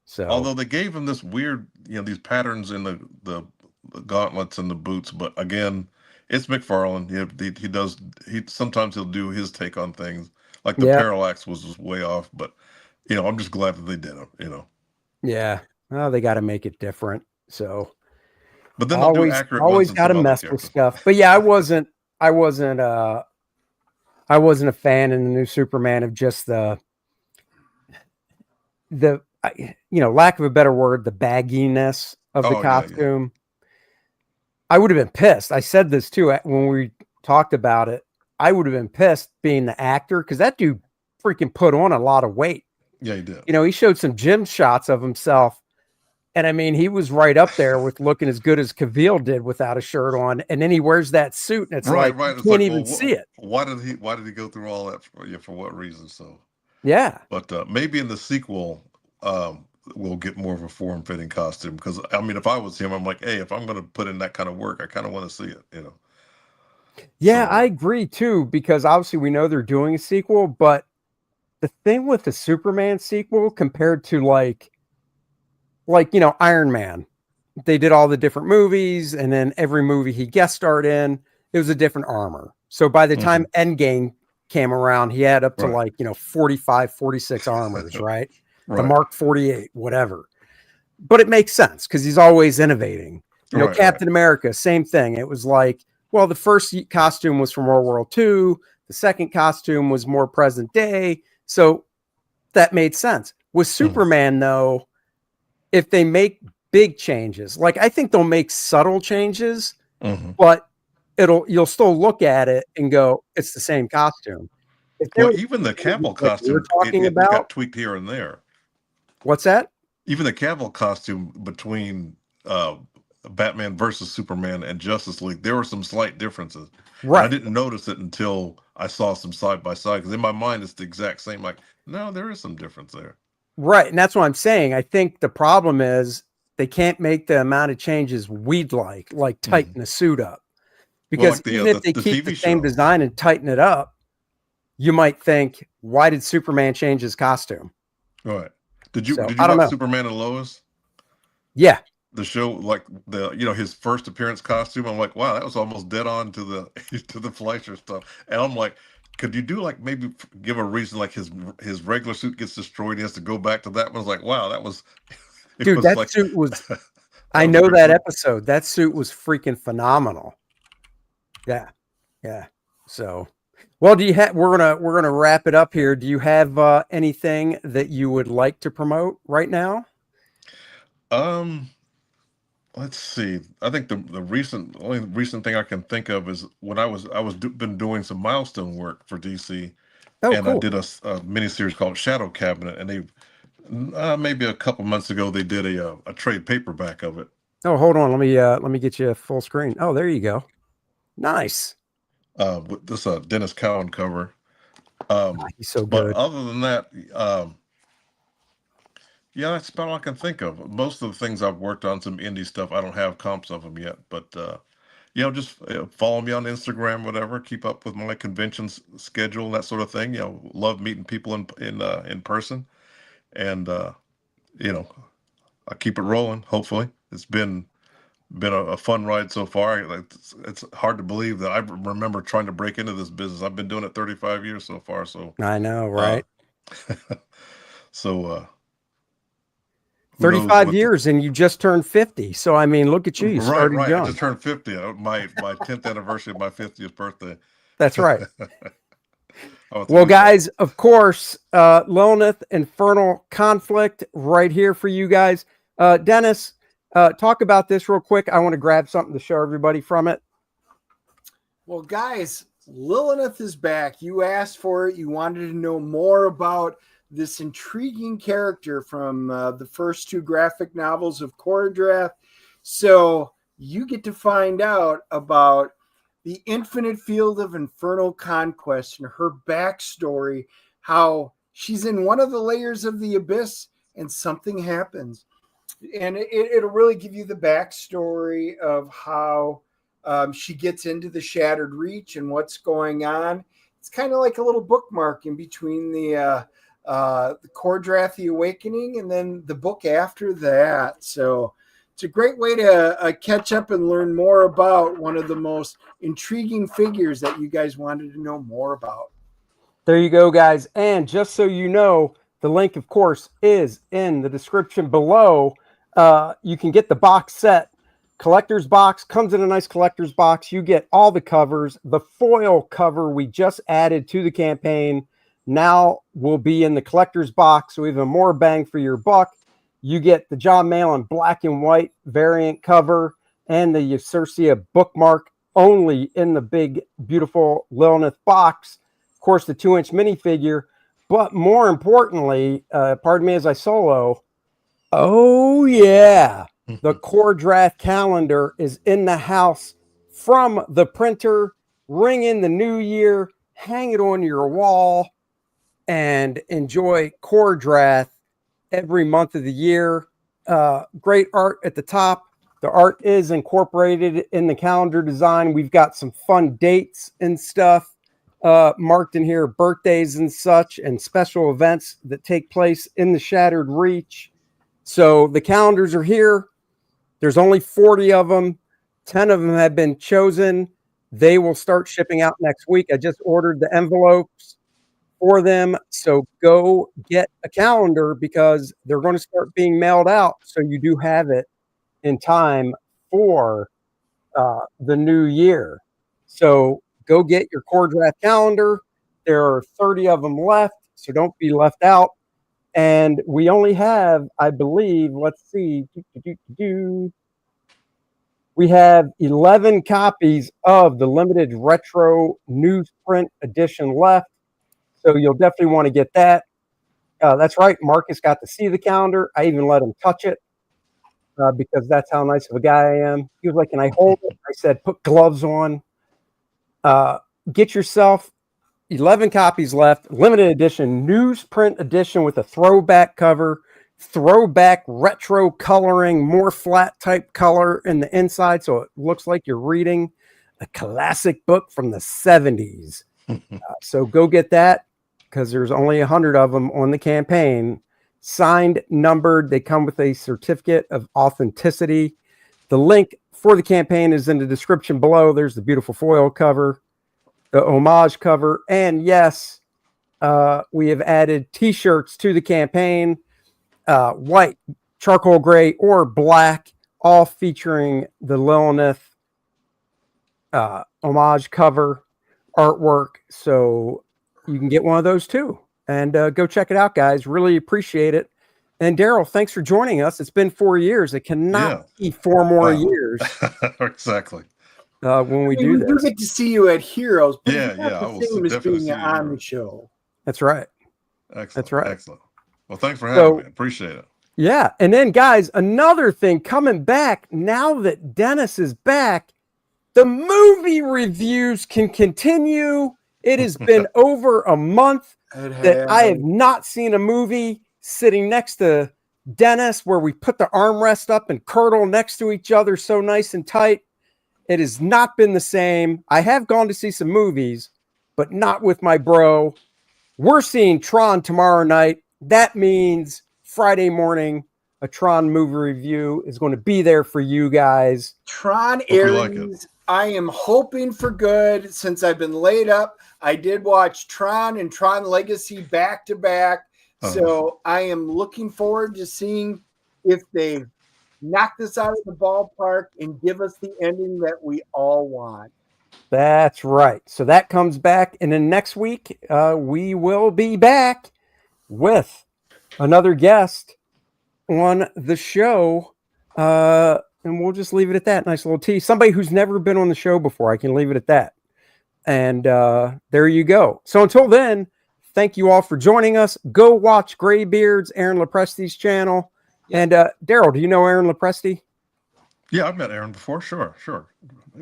[SPEAKER 2] So
[SPEAKER 4] although they gave him this weird, these patterns in the gauntlets and the boots, but again, it's McFarlane. He sometimes he'll do his take on things. Like the
[SPEAKER 2] yeah,
[SPEAKER 4] parallax was just way off, but I'm just glad that they did them.
[SPEAKER 2] yeah. Well, they got to make it different. So
[SPEAKER 4] But then they'll do accurate ones
[SPEAKER 2] always
[SPEAKER 4] in
[SPEAKER 2] got to
[SPEAKER 4] some other
[SPEAKER 2] mess with
[SPEAKER 4] characters.
[SPEAKER 2] stuff. But yeah, I wasn't a fan in the new Superman of just lack of a better word, the bagginess of the
[SPEAKER 4] Oh yeah, yeah.
[SPEAKER 2] costume. I would have been pissed. I said this too when we talked about it. I would have been pissed being the actor because that dude freaking put on a lot of weight.
[SPEAKER 4] Yeah, he did.
[SPEAKER 2] You know, he showed some gym shots of himself. And I mean, he was right up there with looking as good as Cavill did without a shirt on. And then he wears that suit and it's
[SPEAKER 4] Right.
[SPEAKER 2] you
[SPEAKER 4] It's
[SPEAKER 2] can't
[SPEAKER 4] like,
[SPEAKER 2] even see it.
[SPEAKER 4] Why did he go through all that for what reason? So
[SPEAKER 2] Yeah.
[SPEAKER 4] but maybe in the sequel, we'll get more of a form-fitting costume. Because I mean, if I was him, I'm like, hey, if I'm going to put in that kind of work, I kind of want to see it. You know.
[SPEAKER 2] Yeah,
[SPEAKER 4] So,
[SPEAKER 2] I agree too, because obviously we know they're doing a sequel, but the thing with the Superman sequel compared to like Iron Man, they did all the different movies, and then every movie he guest starred in, it was a different armor. So by the time Endgame came around, he had up to
[SPEAKER 4] right.
[SPEAKER 2] 45, 46 armors, right? The
[SPEAKER 4] Right.
[SPEAKER 2] Mark 48, whatever. But it makes sense because he's always innovating.
[SPEAKER 4] Right,
[SPEAKER 2] Captain America, same thing. It was like, well, the first costume was from World War II. The second costume was more present day. So that made sense. With Superman, though, if they make big changes, like I think they'll make subtle changes, but you'll still look at it and go, it's the same costume.
[SPEAKER 4] Well, even the Cavill
[SPEAKER 2] like we're
[SPEAKER 4] costume,
[SPEAKER 2] talking
[SPEAKER 4] it
[SPEAKER 2] about,
[SPEAKER 4] got tweaked here and there.
[SPEAKER 2] what's that?
[SPEAKER 4] Even the Cavill costume between Batman versus Superman and Justice League, there were some slight differences.
[SPEAKER 2] Right.
[SPEAKER 4] And I didn't notice it until I saw some side by side, because in my mind it's the exact same. Like, no, there is some difference there.
[SPEAKER 2] Right. And that's what I'm saying. I think the problem is they can't make the amount of changes we'd like tighten the suit up. Because even if they keep the same design and tighten it up, you might think, why did Superman change his costume?
[SPEAKER 4] Right. Did you
[SPEAKER 2] I don't
[SPEAKER 4] watch
[SPEAKER 2] know.
[SPEAKER 4] Superman and Lois?
[SPEAKER 2] Yeah.
[SPEAKER 4] The show, like his first appearance costume. I'm like, wow, that was almost dead on to the to the Fleischer stuff. And I'm like, could you do like maybe give a reason like his regular suit gets destroyed, he has to go back to that one? I was like, wow, that was
[SPEAKER 2] dude, that suit was I know that episode. That suit was freaking phenomenal. Yeah. Yeah. So well, we're gonna wrap it up here. Do you have anything that you would like to promote right now?
[SPEAKER 4] Let's see. I think the only recent thing I can think of is when been doing some milestone work for DC, and
[SPEAKER 2] cool.
[SPEAKER 4] I did a miniseries called Shadow Cabinet, and they maybe a couple months ago they did a trade paperback of it.
[SPEAKER 2] Oh, hold on. Let me get you a full screen. Oh, there you go. Nice.
[SPEAKER 4] With this Dennis Cowan cover.
[SPEAKER 2] He's so good.
[SPEAKER 4] But other than that, yeah, that's about all I can think of. Most of the things I've worked on, some indie stuff, I don't have comps of them yet. But just follow me on Instagram, whatever. Keep up with my conventions schedule, that sort of thing. Love meeting people in person, and I keep it rolling. Hopefully, it's been a fun ride so far. It's hard to believe that I remember trying to break into this business. I've been doing it 35 years so far. So
[SPEAKER 2] I know, right?
[SPEAKER 4] So
[SPEAKER 2] 35 years and you just turned 50. So I mean, look at you. You started young.
[SPEAKER 4] I just turned 50. My 10th anniversary of my 50th birthday.
[SPEAKER 2] That's right. Well, guys, of course, Lilineth, Infernal Conflict right here for you guys. Dennis, talk about this real quick. I want to grab something to show everybody from it.
[SPEAKER 3] Well, guys, Lilineth is back. You asked for it. You wanted to know more about this intriguing character from the first two graphic novels of Kor-Drath. So you get to find out about the infinite field of infernal conquest and her backstory, how she's in one of the layers of the abyss and something happens. And it'll really give you the backstory of how she gets into the Shattered Reach and what's going on. It's kind of like a little bookmark in between the Kor-Drath, the Awakening, and then the book after that. So it's a great way to catch up and learn more about one of the most intriguing figures that you guys wanted to know more about.
[SPEAKER 2] There you go, guys. And just so you know, the link, of course, is in the description below. You can get the box set collector's box, comes in a nice collector's box. You get all the covers. The foil cover we just added to the campaign now will be in the collector's box, so even more bang for your buck. You get the John Malin black and white variant cover and the Usurcia bookmark only in the big, beautiful Lilineth box. Of course, the 2-inch minifigure. But more importantly, pardon me as I solo, oh yeah, the Kor-Drath calendar is in the house from the printer. Ring in the new year, hang it on your wall, and enjoy Kor-Drath every month of the year. Great art at the top. The art is incorporated in the calendar design. We've got some fun dates and stuff marked in here, birthdays and such, and special events that take place in the Shattered Reach. So the calendars are here. There's only 40 of them. 10 of them have been chosen. They will start shipping out next week. I just ordered the envelopes for them. So go get a calendar because they're going to start being mailed out. So you do have it in time for the new year. So go get your Kor-Drath calendar. There are 30 of them left, so don't be left out. And we only have, I believe, let's see, we have 11 copies of the limited retro newsprint edition left. So you'll definitely want to get that. That's right. Marcus got to see the calendar. I even let him touch it because that's how nice of a guy I am. He was like, can I hold it? I said, put gloves on. Get yourself 11 copies left, limited edition, newsprint edition with a throwback cover, throwback retro coloring, more flat type color in the inside. So it looks like you're reading a classic book from the 70s. So go get that because there's only 100 of them on the campaign. Signed, numbered. They come with a certificate of authenticity. The link for the campaign is in the description below. There's the beautiful foil cover, the homage cover, and yes, we have added t-shirts to the campaign, white, charcoal gray, or black, all featuring the Lilineth homage cover artwork. So you can get one of those too. And go check it out, guys. Really appreciate it. And Darryl, thanks for joining us. It's been 4 years. It cannot be 4 more years.
[SPEAKER 4] Exactly.
[SPEAKER 2] When we do
[SPEAKER 3] we
[SPEAKER 2] this.
[SPEAKER 3] do get to see you at Heroes. But
[SPEAKER 4] Yeah,
[SPEAKER 3] it's not
[SPEAKER 4] yeah.
[SPEAKER 3] the
[SPEAKER 4] I will
[SPEAKER 3] same as
[SPEAKER 4] definitely
[SPEAKER 3] being
[SPEAKER 4] see you
[SPEAKER 3] on
[SPEAKER 4] here.
[SPEAKER 3] the show.
[SPEAKER 2] That's right.
[SPEAKER 4] Excellent.
[SPEAKER 2] That's right.
[SPEAKER 4] Excellent. Well, thanks for having me. Appreciate it.
[SPEAKER 2] Yeah. And then, guys, another thing coming back now that Dennis is back, the movie reviews can continue. It has been over a month that I have not seen a movie sitting next to Dennis where we put the armrest up and curdle next to each other so nice and tight. It has not been the same. I have gone to see some movies, but not with my bro. We're seeing Tron tomorrow night. That means Friday morning, a Tron movie review is going to be there for you guys.
[SPEAKER 3] Tron Aries, I am hoping for good since I've been laid up. I did watch Tron and Tron Legacy back to back. So I am looking forward to seeing if they knock this out of the ballpark and give us the ending that we all want.
[SPEAKER 2] That's right. So that comes back. And then next week, we will be back with another guest on the show. And we'll just leave it at that. Nice little tease. Somebody who's never been on the show before. I can leave it at that. And there you go. So until then, thank you all for joining us. Go watch Graybeard's, Aaron Lepresti's channel. And Darryl, do you know Aaron Lepresti?
[SPEAKER 4] Yeah, I've met Aaron before. Sure.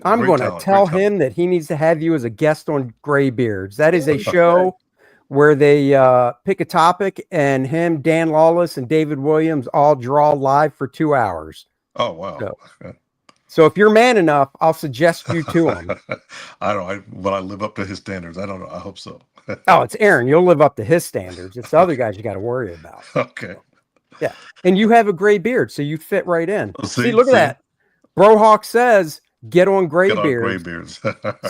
[SPEAKER 2] I'm going to tell him that he needs to have you as a guest on Graybeards. That is a show where they pick a topic and him, Dan Lawless, and David Williams all draw live for 2 hours.
[SPEAKER 4] Oh, wow.
[SPEAKER 2] So if you're man enough, I'll suggest you to him.
[SPEAKER 4] I don't know, but I live up to his standards. I don't know. I hope so.
[SPEAKER 2] Oh, it's Aaron. You'll live up to his standards. It's the other guys you got to worry about.
[SPEAKER 4] Okay.
[SPEAKER 2] Yeah. And you have a gray beard, so you fit right in.
[SPEAKER 4] See,
[SPEAKER 2] look at that. Brohawk says, get on Graybeards.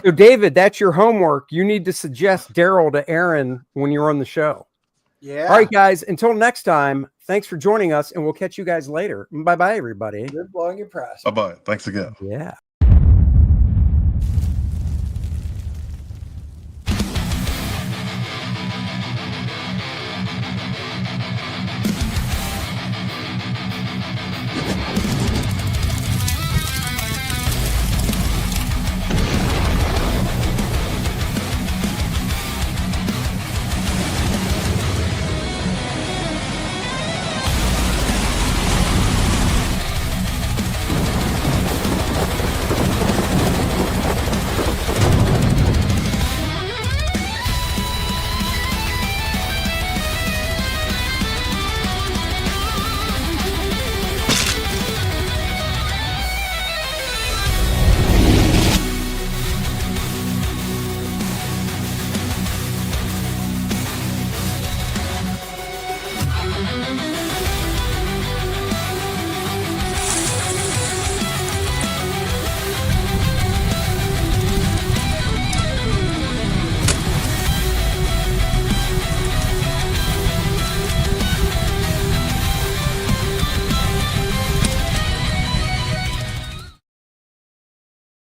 [SPEAKER 2] So, David, that's your homework. You need to suggest Darryl to Aaron when you're on the show.
[SPEAKER 3] Yeah.
[SPEAKER 2] All right, guys. Until next time, Thanks for joining us, and we'll catch you guys later. Bye-bye, everybody.
[SPEAKER 3] Live long and prosper.
[SPEAKER 4] Bye-bye. Thanks again.
[SPEAKER 2] Yeah.